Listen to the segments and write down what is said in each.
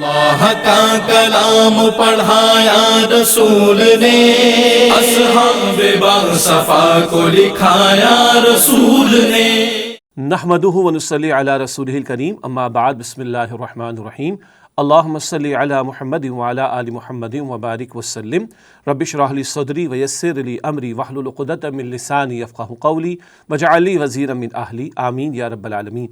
اللہ کا کلام پڑھایا رسول نے، اصحاب باصفا کو لکھایا رسول نے۔ نحمدہ ونصلی علی رسولہ الکریم، اما بعد، بسم اللہ الرحمن الرحیم۔ اللہم صلی علی محمد وعلی آل محمد وبارک وسلم۔ رب اشرح لی صدری ویسر لی امری واحلل عقدۃ من لسانی یفقہوا قولی واجعل لی وزیرا من اہلی، آمین یا رب العالمین۔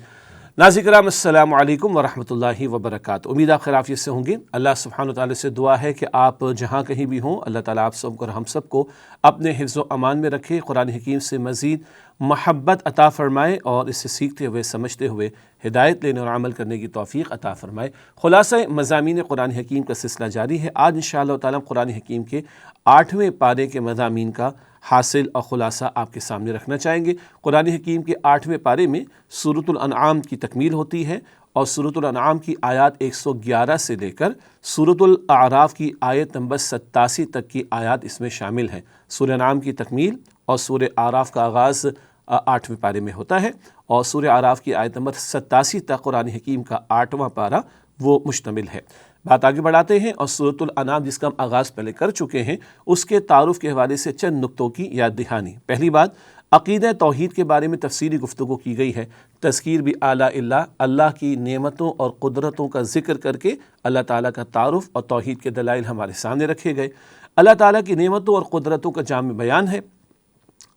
ناظرین کرام، السلام علیکم ورحمۃ اللہ وبرکاتہ۔ امید آپ خیریت سے ہوں گے۔ اللہ سبحانہ وتعالی سے دعا ہے کہ آپ جہاں کہیں بھی ہوں، اللہ تعالیٰ آپ سب کو اور ہم سب کو اپنے حفظ و امان میں رکھے، قرآن حکیم سے مزید محبت عطا فرمائے اور اسے سیکھتے ہوئے سمجھتے ہوئے ہدایت لینے اور عمل کرنے کی توفیق عطا فرمائے۔ خلاصہ مضامین قرآن حکیم کا سلسلہ جاری ہے۔ آج انشاءاللہ تعالیٰ قرآن حکیم کے 8ویں پارے کے مضامین کا حاصل اور خلاصہ آپ کے سامنے رکھنا چاہیں گے۔ قرآن حکیم کے 8ویں پارے میں سورۃ الانعام کی تکمیل ہوتی ہے، اور سورۃ الانعام کی آیات 111 سے لے کر سورۃ الاعراف کی آیت نمبر 87 تک کی آیات اس میں شامل ہیں۔ سورہ انعام کی تکمیل اور سورہ اعراف کا آغاز 8ویں پارے میں ہوتا ہے، اور سورہ اعراف کی آیت نمبر 87 تک قرآن حکیم کا 8واں پارہ وہ مشتمل ہے۔ بات آگے بڑھاتے ہیں، اور سورۃ الانعام جس کا ہم آغاز پہلے کر چکے ہیں، اس کے تعارف کے حوالے سے چند نکتوں کی یاد دہانی۔ پہلی بات، عقیدہ توحید کے بارے میں تفصیلی گفتگو کی گئی ہے۔ تذکیر بھی اعلیٰ اللہ کی نعمتوں اور قدرتوں کا ذکر کر کے اللہ تعالیٰ کا تعارف اور توحید کے دلائل ہمارے سامنے رکھے گئے۔ اللہ تعالیٰ کی نعمتوں اور قدرتوں کا جامع بیان ہے۔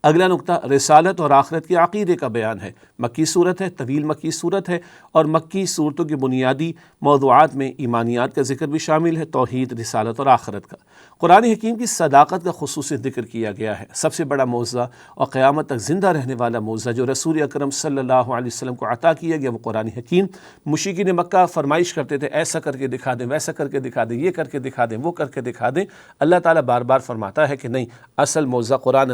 اگلا نقطہ رسالت اور آخرت کے عقیدے کا بیان ہے۔ مکی صورت ہے، طویل مکی صورت ہے، اور مکی صورتوں کے بنیادی موضوعات میں ایمانیات کا ذکر بھی شامل ہے، توحید، رسالت اور آخرت کا۔ قرآن حکیم کی صداقت کا خصوصی ذکر کیا گیا ہے۔ سب سے بڑا معجزہ اور قیامت تک زندہ رہنے والا معجزہ جو رسول اکرم صلی اللہ علیہ وسلم کو عطا کیا گیا وہ قرآن حکیم۔ مشرکین مکہ فرمائش کرتے تھے ایسا کر کے دکھا دیں، ویسا کر کے دکھا دیں، یہ کر کے دکھا دیں، وہ کر کے دکھا دیں۔ اللہ تعالیٰ بار بار فرماتا ہے کہ نہیں، اصل معجزہ قرآن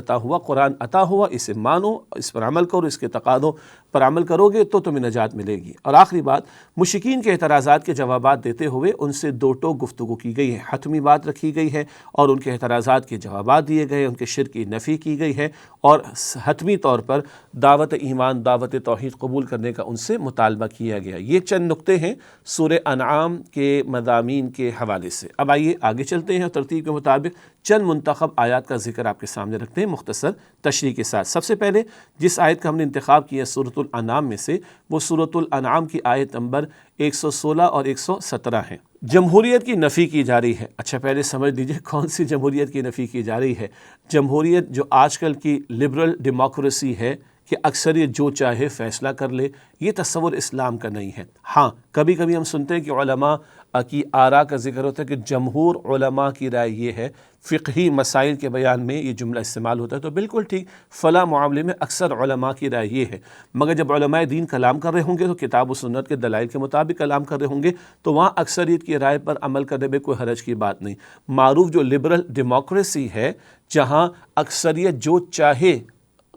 عطا ہوا، اسے مانو، اس پر عمل کرو، اس کے تقاضوں پر عمل کرو گے تو تمہیں نجات ملے گی۔ اور آخری بات، مشرکین کے اعتراضات کے جوابات دیتے ہوئے ان سے دو ٹوک گفتگو کی گئی ہے، حتمی بات رکھی گئی ہے، اور ان کے اعتراضات کے جوابات دیے گئے، ان کے شرک کی نفی کی گئی ہے، اور حتمی طور پر دعوت ایمان، دعوت توحید قبول کرنے کا ان سے مطالبہ کیا گیا۔ یہ چند نقطے ہیں سورہ انعام کے مضامین کے حوالے سے۔ اب آئیے آگے چلتے ہیں، اور ترتیب کے مطابق چند منتخب آیات کا ذکر آپ کے سامنے رکھتے ہیں مختصر تشریح کے ساتھ۔ سب سے پہلے جس آیت کا ہم نے انتخاب کیا سورۃ الانعام میں سے، وہ سورۃ الانعام کی آیت نمبر 116 اور 117 ہیں۔ جمہوریت کی نفی کی جا رہی ہے۔ اچھا، پہلے سمجھ لیجئے کون سی جمہوریت کی نفی کی جا رہی ہے۔ جمہوریت جو آج کل کی لبرل ڈیموکریسی ہے کہ اکثریت جو چاہے فیصلہ کر لے، یہ تصور اسلام کا نہیں ہے۔ ہاں، کبھی کبھی ہم سنتے ہیں کہ علماء کی آراء کا ذکر ہوتا ہے کہ جمہور علماء کی رائے یہ ہے، فقہی مسائل کے بیان میں یہ جملہ استعمال ہوتا ہے، تو بالکل ٹھیک، فلاں معاملے میں اکثر علماء کی رائے یہ ہے۔ مگر جب علماء دین کلام کر رہے ہوں گے تو کتاب و سنت کے دلائل کے مطابق کلام کر رہے ہوں گے، تو وہاں اکثریت کی رائے پر عمل کرنے میں کوئی حرج کی بات نہیں۔ معروف جو لبرل ڈیموکریسی ہے، جہاں اکثریت جو چاہے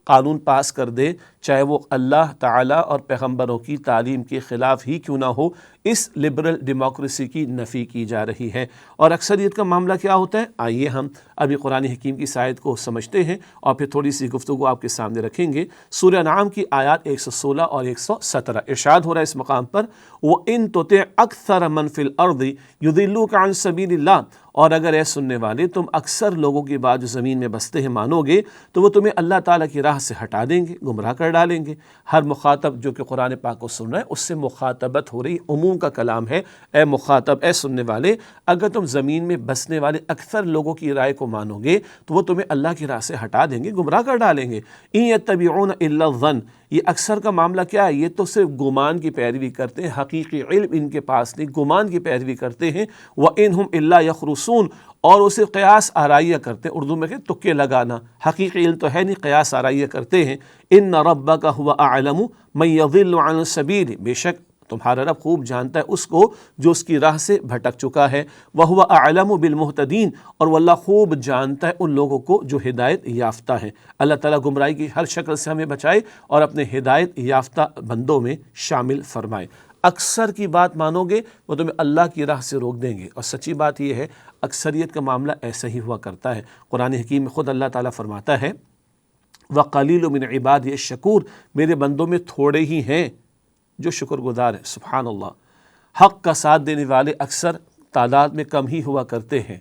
قانون پاس کر دے، چاہے وہ اللہ تعالیٰ اور پیغمبروں کی تعلیم کے خلاف ہی کیوں نہ ہو، اس لبرل ڈیموکریسی کی نفی کی جا رہی ہے۔ اور اکثریت کا معاملہ کیا ہوتا ہے، آئیے ہم ابھی قرآن حکیم کی آیت کو سمجھتے ہیں، اور پھر تھوڑی سی گفتگو آپ کے سامنے رکھیں گے۔ سورہ انعام کی آیات 116 اور 117 ارشاد ہو رہا ہے اس مقام پر، وَإِن تُطِعْ أَكْثَرَ مَنْ فِي الْأَرْضِ يُضِلُّوكَ عَنْ سَبِيلِ اللَّهِ، اور اگر اے سننے والے تم اکثر لوگوں کی بات جو زمین میں بستے ہیں مانو گے تو وہ تمہیں اللہ تعالیٰ کی راہ سے ہٹا دیں گے، گمراہ کر ڈالیں گے۔ ہر مخاطب جو کہ قرآن پاک کو سن رہا ہے، اس سے مخاطبت ہو رہی، عموم کا کلام ہے۔ اے مخاطب، اے سننے والے، اگر تم زمین میں بسنے والے اکثر لوگوں کی رائے کو مانو گے تو وہ تمہیں اللہ کی راہ سے ہٹا دیں گے، گمراہ کر ڈالیں گے۔ إِن يَتَّبِعُونَ إِلَّا الظَّنَّ، یہ اکثر کا معاملہ کیا ہے، یہ تو صرف گمان کی پیروی کرتے ہیں، حقیقی علم ان کے پاس نہیں، گمان کی پیروی کرتے ہیں۔ وَإِنْ هُمْ إِلَّا يَخْرُصُونَ، اور اسے قیاس آرائیہ کرتے ہیں، اردو میں کہ تکے لگانا، حقیقی علم تو ہے نہیں، قیاس آرائیہ کرتے ہیں۔ إِنَّ رَبَّكَ هُوَ أَعْلَمُ مَن يَضِلُّ عَنِ السَّبِيلِ، بے شک تمہارا رب خوب جانتا ہے اس کو جو اس کی راہ سے بھٹک چکا ہے۔ وَهُوَ أَعْلَمُ بِالْمُهْتَدِينَ، اور وہ اللہ خوب جانتا ہے ان لوگوں کو جو ہدایت یافتہ ہیں۔ اللہ تعالیٰ گمراہی کی ہر شکل سے ہمیں بچائے اور اپنے ہدایت یافتہ بندوں میں شامل فرمائے۔ اکثر کی بات مانو گے وہ تمہیں اللہ کی راہ سے روک دیں گے، اور سچی بات یہ ہے اکثریت کا معاملہ ایسا ہی ہوا کرتا ہے۔ قرآن حکیم میں خود اللہ تعالیٰ فرماتا ہے وَقَلِيلٌ مِّنْ عِبَادِيَ الشَّكُورُ، میرے بندوں میں تھوڑے ہی ہیں جو شکر گزار ہیں۔ سبحان اللہ، حق کا ساتھ دینے والے اکثر تعداد میں کم ہی ہوا کرتے ہیں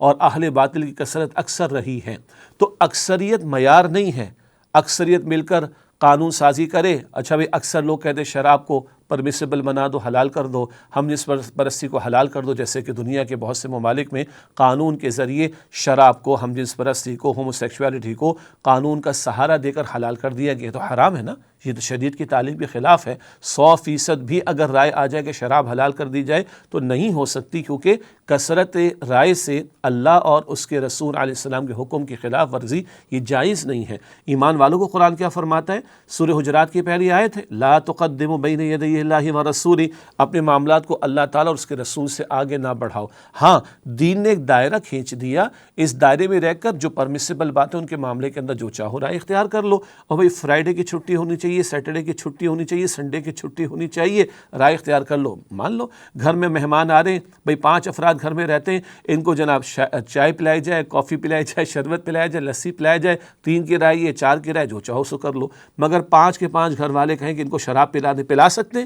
اور اہل باطل کی کثرت اکثر رہی ہے۔ تو اکثریت معیار نہیں ہے، اکثریت مل کر قانون سازی کرے، اچھا بھئی اکثر لوگ کہتے ہیں شراب کو پرمیسیبل بنا دو، حلال کر دو، ہم جنس پرستی کو حلال کر دو، جیسے کہ دنیا کے بہت سے ممالک میں قانون کے ذریعے شراب کو، ہم جنس پرستی کو، ہومو سیکشولیٹی کو قانون کا سہارا دے کر حلال کر دیا گیا۔ تو حرام ہے نا، یہ تو شریعت کی تعلیم کے خلاف ہے۔ 100% بھی اگر رائے آ جائے کہ شراب حلال کر دی جائے تو نہیں ہو سکتی، کیونکہ کثرت رائے سے اللہ اور اس کے رسول علیہ السلام کے حکم کی خلاف ورزی یہ جائز نہیں ہے۔ ایمان والوں کو قرآن کیا فرماتا ہے؟ سورہ حجرات کی پہلی آیت ہے، لا تقدموا بین یدی اللہ ورسولہ، اپنے معاملات کو اللہ تعالیٰ اور اس کے رسول سے آگے نہ بڑھاؤ۔ ہاں، دین نے ایک دائرہ کھینچ دیا، اس دائرے میں رہ کر جو پرمیسیبل باتیں ان کے معاملے کے اندر جو چاہو رائے اختیار کر لو، اور بھئی فرائیڈے کی چھٹی ہونی چاہیے، سیٹرڈے کی چھٹی ہونی چاہیے، سنڈے کی چھٹی ہونی چاہیے، رائے اختیار کر لو، مان لو۔ گھر میں مہمان آ رہے ہیں، بھئی 5 افراد گھر میں رہتے ہیں، ان کو جناب چائے پلائی جائے، کافی پلائی جائے، شربت پلایا جائے، لسی پلایا جائے، 3 کی رائے ہے، 4 کی رائے، جو چاہو سو کر لو۔ مگر 5 کے 5 گھر والے کہیں کہ ان کو شراب پلا سکتے،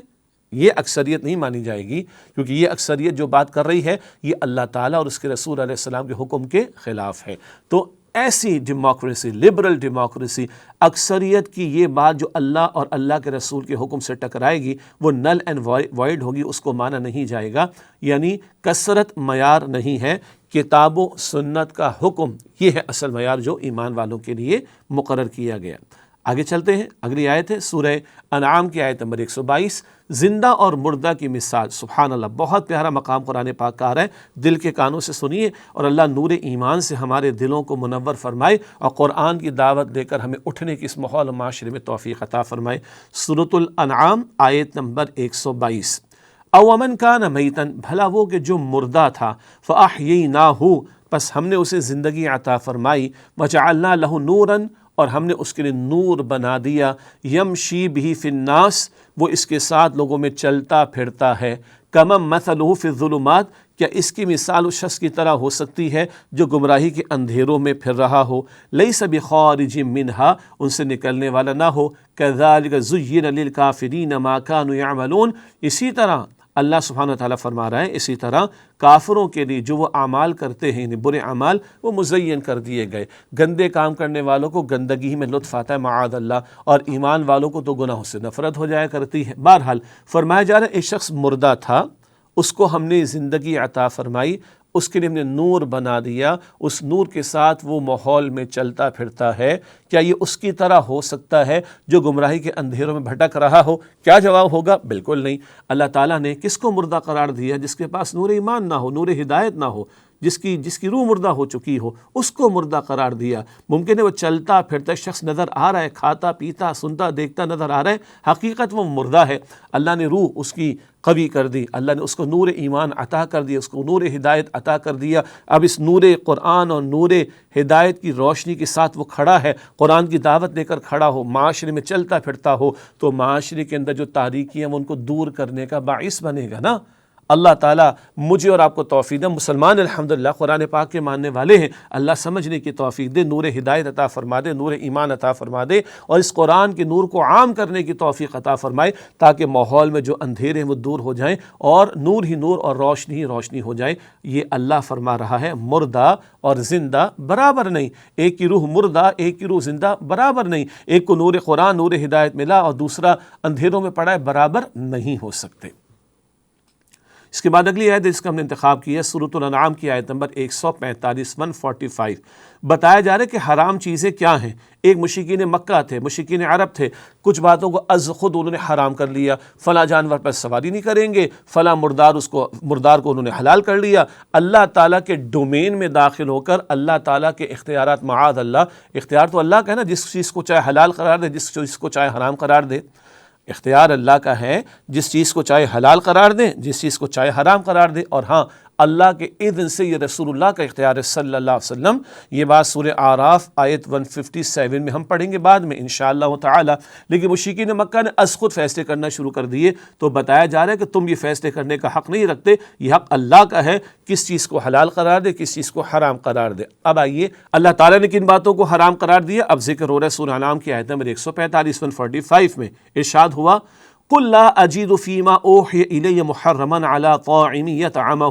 یہ اکثریت نہیں مانی جائے گی، کیونکہ یہ اکثریت جو بات کر رہی ہے یہ اللہ تعالیٰ اور اس کے رسول علیہ السلام کے حکم کے خلاف ہے۔ تو ایسی ڈیموکریسی، لبرل ڈیموکریسی، اکثریت کی یہ بات جو اللہ اور اللہ کے رسول کے حکم سے ٹکرائے گی وہ نل اینڈ وائڈ ہوگی، اس کو مانا نہیں جائے گا۔ یعنی کثرت معیار نہیں ہے، کتاب و سنت کا حکم یہ ہے اصل معیار جو ایمان والوں کے لیے مقرر کیا گیا۔ آگے چلتے ہیں، اگلی آیت ہے سورہ انعام کی آیت نمبر 122، زندہ اور مردہ کی مثال۔ سبحان اللہ، بہت پیارا مقام قرآن پاک کا آ رہا ہے، دل کے کانوں سے سنیے اور اللہ نور ایمان سے ہمارے دلوں کو منور فرمائے اور قرآن کی دعوت دے کر ہمیں اٹھنے کی اس ماحول و معاشرے میں توفیق عطا فرمائے۔ سورۃ الانعام آیت نمبر 122، او من کان میتا، بھلا وہ کہ جو مردہ تھا، فاحییناہ، پس ہم نے اسے زندگی عطا فرمائی، وجعلنا لہ نورا، اور ہم نے اس کے لیے نور بنا دیا، یمشی بہ فی الناس، وہ اس کے ساتھ لوگوں میں چلتا پھرتا ہے، کمن مثلہ فی الظلمات، کیا اس کی مثال اس شخص کی طرح ہو سکتی ہے جو گمراہی کے اندھیروں میں پھر رہا ہو، لیس بخارج منہا، ان سے نکلنے والا نہ ہو، کذالک زین للکافرین ما کانوا یعملون، اسی طرح اللہ سبحانہ وتعالیٰ فرما رہا ہے، اسی طرح کافروں کے لیے جو وہ اعمال کرتے ہیں، یعنی برے اعمال، وہ مزین کر دیے گئے۔ گندے کام کرنے والوں کو گندگی میں لطف آتا ہے معاذ اللہ، اور ایمان والوں کو تو گناہوں سے نفرت ہو جایا کرتی ہے۔ بہرحال فرمایا جا رہا ہے ایک شخص مردہ تھا، اس کو ہم نے زندگی عطا فرمائی، اس کے لیے ہم نے نور بنا دیا، اس نور کے ساتھ وہ ماحول میں چلتا پھرتا ہے، کیا یہ اس کی طرح ہو سکتا ہے جو گمراہی کے اندھیروں میں بھٹک رہا ہو؟ کیا جواب ہوگا؟ بالکل نہیں۔ اللہ تعالیٰ نے کس کو مردہ قرار دیا؟ جس کے پاس نور ایمان نہ ہو، نور ہدایت نہ ہو، جس کی روح مردہ ہو چکی ہو، اس کو مردہ قرار دیا۔ ممکن ہے وہ چلتا پھرتا شخص نظر آ رہا ہے، کھاتا پیتا سنتا دیکھتا نظر آ رہا ہے، حقیقت وہ مردہ ہے۔ اللہ نے روح اس کی قوی کر دی، اللہ نے اس کو نور ایمان عطا کر دیا، اس کو نور ہدایت عطا کر دیا۔ اب اس نور قرآن اور نور ہدایت کی روشنی کے ساتھ وہ کھڑا ہے، قرآن کی دعوت لے کر کھڑا ہو، معاشرے میں چلتا پھرتا ہو، تو معاشرے کے اندر جو تاریکیاں وہ ان کو دور کرنے کا باعث بنے گا نا۔ اللہ تعالیٰ مجھے اور آپ کو توفیق دے، مسلمان الحمدللہ قرآن پاک کے ماننے والے ہیں، اللہ سمجھنے کی توفیق دے، نور ہدایت عطا فرما دے، نور ایمان عطا فرما دے، اور اس قرآن کے نور کو عام کرنے کی توفیق عطا فرمائے، تاکہ ماحول میں جو اندھیرے ہیں وہ دور ہو جائیں اور نور ہی نور اور روشنی ہی روشنی ہو جائے۔ یہ اللہ فرما رہا ہے، مردہ اور زندہ برابر نہیں، ایک کی روح مردہ ایک کی روح زندہ برابر نہیں، ایک کو نور قرآن نور ہدایت ملا اور دوسرا اندھیروں میں پڑا ہے، برابر نہیں ہو سکتے۔ اس کے بعد اگلی آیت جس کا ہم نے انتخاب کی ہے سورۃ الانعام کی آیت نمبر 145 145، بتایا جا رہا ہے کہ حرام چیزیں کیا ہیں۔ ایک مشرکین مکہ تھے، مشرکین عرب تھے، کچھ باتوں کو از خود انہوں نے حرام کر لیا، فلاں جانور پر سواری نہیں کریں گے، فلاں مردار کو انہوں نے حلال کر لیا۔ اللہ تعالیٰ کے ڈومین میں داخل ہو کر اللہ تعالیٰ کے اختیارات، معاذ اللہ، اختیار تو اللہ کا ہے نا، جس چیز کو چاہے حلال قرار دے، جس چیز کو چاہے حرام قرار دے، اختیار اللہ کا ہے، جس چیز کو چاہے حلال قرار دے، جس چیز کو چاہے حرام قرار دے، اور ہاں اللہ کے اذن سے یہ رسول اللہ کا اختیار ہے صلی اللہ علیہ وسلم۔ یہ بات سورہ اعراف آیت 157 میں ہم پڑھیں گے بعد میں انشاءاللہ تعالی۔ لیکن مشرکین مکہ نے از خود فیصلے کرنا شروع کر دیے، تو بتایا جا رہا ہے کہ تم یہ فیصلے کرنے کا حق نہیں رکھتے، یہ حق اللہ کا ہے، کس چیز کو حلال قرار دے کس چیز کو حرام قرار دے۔ اب آئیے اللہ تعالیٰ نے کن باتوں کو حرام قرار دیا، اب ذکر ہو رہا ہے سورہ انعام کی آیت نمبر 145 145 میں ارشاد ہوا، قل لا اجید فیما اوحی الی محرما علی طاعم یطعمہ،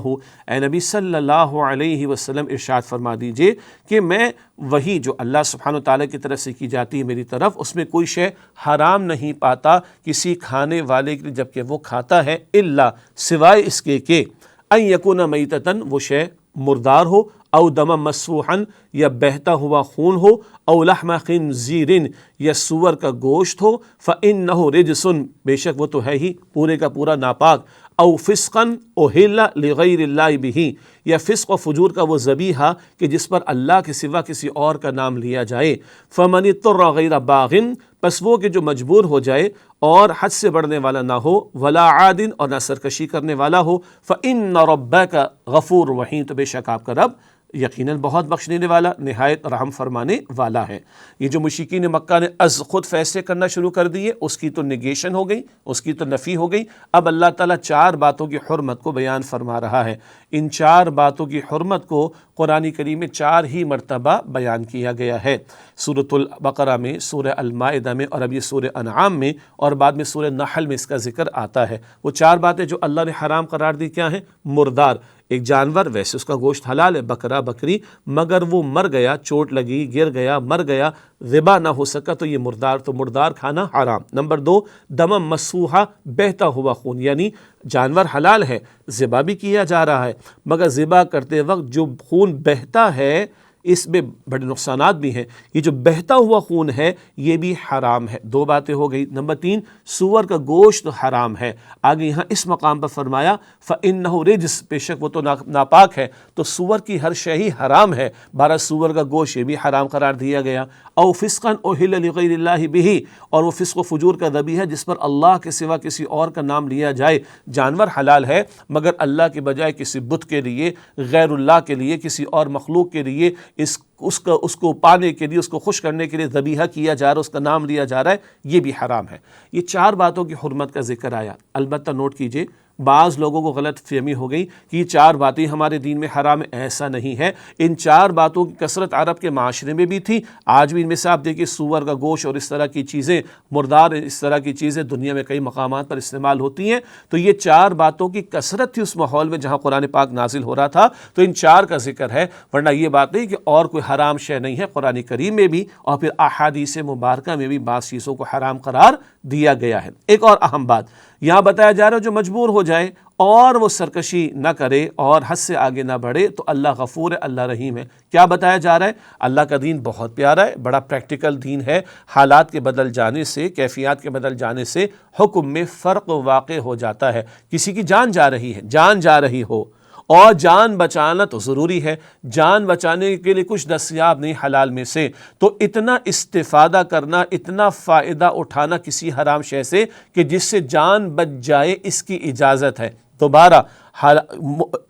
اے نبی صلی اللہ علیہ وسلم ارشاد فرما دیجئے کہ میں وہی جو اللہ سبحانہ وتعالیٰ کی طرف سے کی جاتی ہے میری طرف، اس میں کوئی شے حرام نہیں پاتا کسی کھانے والے کے لیے جبکہ وہ کھاتا ہے، الا سوائے اس کے کہ ان یکون میتتن، وہ شے مردار ہو، او دم مسفوحا، یا بہتا ہوا خون ہو، او لحم خنزیر، یا سور کا گوشت ہو، فإنہ رجس، بے شک وہ تو ہے ہی پورے کا پورا ناپاک، او فسقا اہل لغیر اللہ بہ، یا فسق و فجور کا وہ ذبیحہ کہ جس پر اللہ کے سوا کسی اور کا نام لیا جائے، فمن اضطر غیر باغ، پس وہ کہ جو مجبور ہو جائے اور حد سے بڑھنے والا نہ ہو، ولا عاد، اور نہ سرکشی کرنے والا ہو، فإن ربک غفور رحیم، تو بے شک آپ کا رب یقیناً بہت بخشنے والا نہایت رحم فرمانے والا ہے۔ یہ جو مشرکین مکہ نے از خود فیصلے کرنا شروع کر دیے، اس کی تو نیگیشن ہو گئی، اس کی تو نفی ہو گئی۔ اب اللہ تعالیٰ 4 باتوں کی حرمت کو بیان فرما رہا ہے۔ ان 4 باتوں کی حرمت کو قرآن کریم میں 4 ہی مرتبہ بیان کیا گیا ہے، سورۃ البقرہ میں، سورہ المائدہ میں، اور اب یہ سورہ انعام میں، اور بعد میں سورہ نحل میں اس کا ذکر آتا ہے۔ وہ 4 باتیں جو اللہ نے حرام قرار دی کیا ہیں؟ مردار، ایک جانور، ویسے اس کا گوشت حلال ہے، بکرا بکری، مگر وہ مر گیا، چوٹ لگی، گر گیا، مر گیا، ذبح نہ ہو سکا تو یہ مردار، تو مردار کھانا حرام۔ نمبر 2، دم مسفوحا، بہتا ہوا خون، یعنی جانور حلال ہے، ذبح بھی کیا جا رہا ہے، مگر ذبح کرتے وقت جو خون بہتا ہے اس میں بڑے نقصانات بھی ہیں، یہ جو بہتا ہوا خون ہے یہ بھی حرام ہے۔ 2 باتیں ہو گئی۔ نمبر 3، سور کا گوشت حرام ہے۔ آگے یہاں اس مقام پر فرمایا فَإِنَّهُ رِجْس، بے شک وہ تو ناپاک ہے، تو سور کی ہر شے ہی حرام ہے، بارہ سور کا گوشت یہ بھی حرام قرار دیا گیا۔ او فسقا اہل لغیر اللہ بہ، اور وہ فسق و فجور کا ذبیحہ ہے جس پر اللہ کے سوا کسی اور کا نام لیا جائے۔ جانور حلال ہے مگر اللہ کے بجائے کسی بت کے لیے، غیر اللہ کے لیے، کسی اور مخلوق کے لیے اس کو پانے کے لیے، اس کو خوش کرنے کے لیے ذبیحہ کیا جا رہا ہے، اس کا نام لیا جا رہا ہے، یہ بھی حرام ہے۔ یہ 4 باتوں کی حرمت کا ذکر آیا۔ البتہ نوٹ کیجئے، بعض لوگوں کو غلط فہمی ہو گئی کہ یہ 4 باتیں ہمارے دین میں حرام ہے، ایسا نہیں ہے۔ ان 4 باتوں کی کثرت عرب کے معاشرے میں بھی تھی، آج بھی ان میں سے آپ دیکھیں سور کا گوشت اور اس طرح کی چیزیں، مردار، اس طرح کی چیزیں دنیا میں کئی مقامات پر استعمال ہوتی ہیں۔ تو یہ 4 باتوں کی کثرت تھی اس ماحول میں جہاں قرآن پاک نازل ہو رہا تھا، تو ان 4 کا ذکر ہے، ورنہ یہ بات نہیں کہ اور کوئی حرام شے نہیں ہے۔ قرآن کریم میں بھی اور پھر احادیث مبارکہ میں بھی بعض چیزوں کو حرام قرار دیا گیا ہے۔ ایک اور اہم بات یہاں بتایا جا رہا ہے، جو مجبور ہو جائے اور وہ سرکشی نہ کرے اور حد سے آگے نہ بڑھے تو اللہ غفور ہے، اللہ رحیم ہے۔ کیا بتایا جا رہا ہے؟ اللہ کا دین بہت پیارا ہے، بڑا پریکٹیکل دین ہے۔ حالات کے بدل جانے سے، کیفیات کے بدل جانے سے حکم میں فرق واقع ہو جاتا ہے۔ کسی کی جان جا رہی ہے، جان جا رہی ہو، اور جان بچانا تو ضروری ہے، جان بچانے کے لیے کچھ دستیاب نہیں حلال میں سے، تو اتنا استفادہ کرنا، اتنا فائدہ اٹھانا کسی حرام شے سے کہ جس سے جان بچ جائے، اس کی اجازت ہے۔ دوبارہ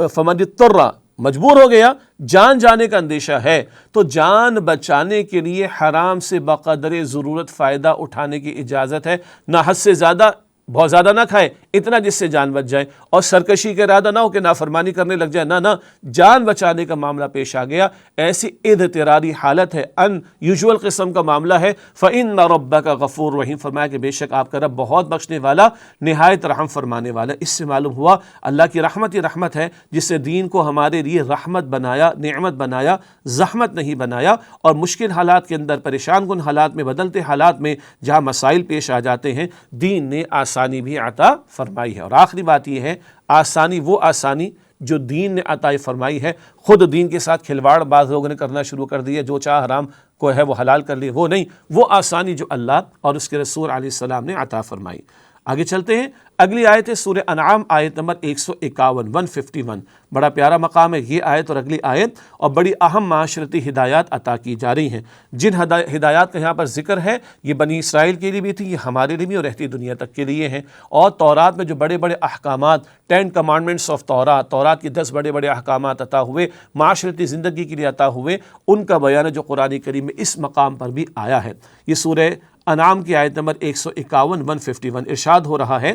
فمن اضطر، مجبور ہو گیا، جان جانے کا اندیشہ ہے، تو جان بچانے کے لیے حرام سے بقدر ضرورت فائدہ اٹھانے کی اجازت ہے۔ نہ حد سے زیادہ، بہت زیادہ نہ کھائے، اتنا جس سے جان بچ جائے، اور سرکشی کا ارادہ نہ ہو کہ نافرمانی کرنے لگ جائے، نہ جان بچانے کا معاملہ پیش آ گیا، ایسی اضطراری حالت ہے، ان یوزول قسم کا معاملہ ہے، فَإِنَّ رَبَّكَ غَفُورٌ رَحِيمٌ، فرمایا کہ بے شک آپ کا رب بہت بخشنے والا، نہایت رحم فرمانے والا۔ اس سے معلوم ہوا اللہ کی رحمت ہی رحمت ہے، جس سے دین کو ہمارے لیے رحمت بنایا، نعمت بنایا، زحمت نہیں بنایا، اور مشکل حالات کے اندر، پریشان کن حالات میں، بدلتے حالات میں جہاں مسائل پیش آ جاتے ہیں، دین نے آسانی بھی عطا فرمائی ہے۔ اور آخری بات یہ ہے، آسانی وہ آسانی جو دین نے عطا فرمائی ہے، خود دین کے ساتھ کھلواڑ بعض لوگوں نے کرنا شروع کر دی ہے، جو چاہ حرام کو ہے وہ حلال کر لیے، وہ نہیں، وہ آسانی جو اللہ اور اس کے رسول علیہ السلام نے عطا فرمائی۔ آگے چلتے ہیں، اگلی آیت ہے سورہ انعام، آیت نمبر 151، 151، بڑا پیارا مقام ہے یہ آیت اور اگلی آیت، اور بڑی اہم معاشرتی ہدایات عطا کی جا رہی ہیں۔ جن ہدایات کا یہاں پر ذکر ہے یہ بنی اسرائیل کے لیے بھی تھی، یہ ہمارے لیے بھی اور رہتی دنیا تک کے لیے ہیں۔ اور تورات میں جو بڑے بڑے احکامات، 10 کمانڈمنٹس آف تورات کی 10 بڑے بڑے احکامات عطا ہوئے، معاشرتی زندگی کے لیے عطا ہوئے، ان کا بیان ہے جو قرآن کریم میں اس مقام پر بھی آیا ہے۔ یہ سورہ انعام کی آیت نمبر 151، 151 ارشاد ہو رہا ہے،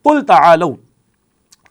قل تعالوا،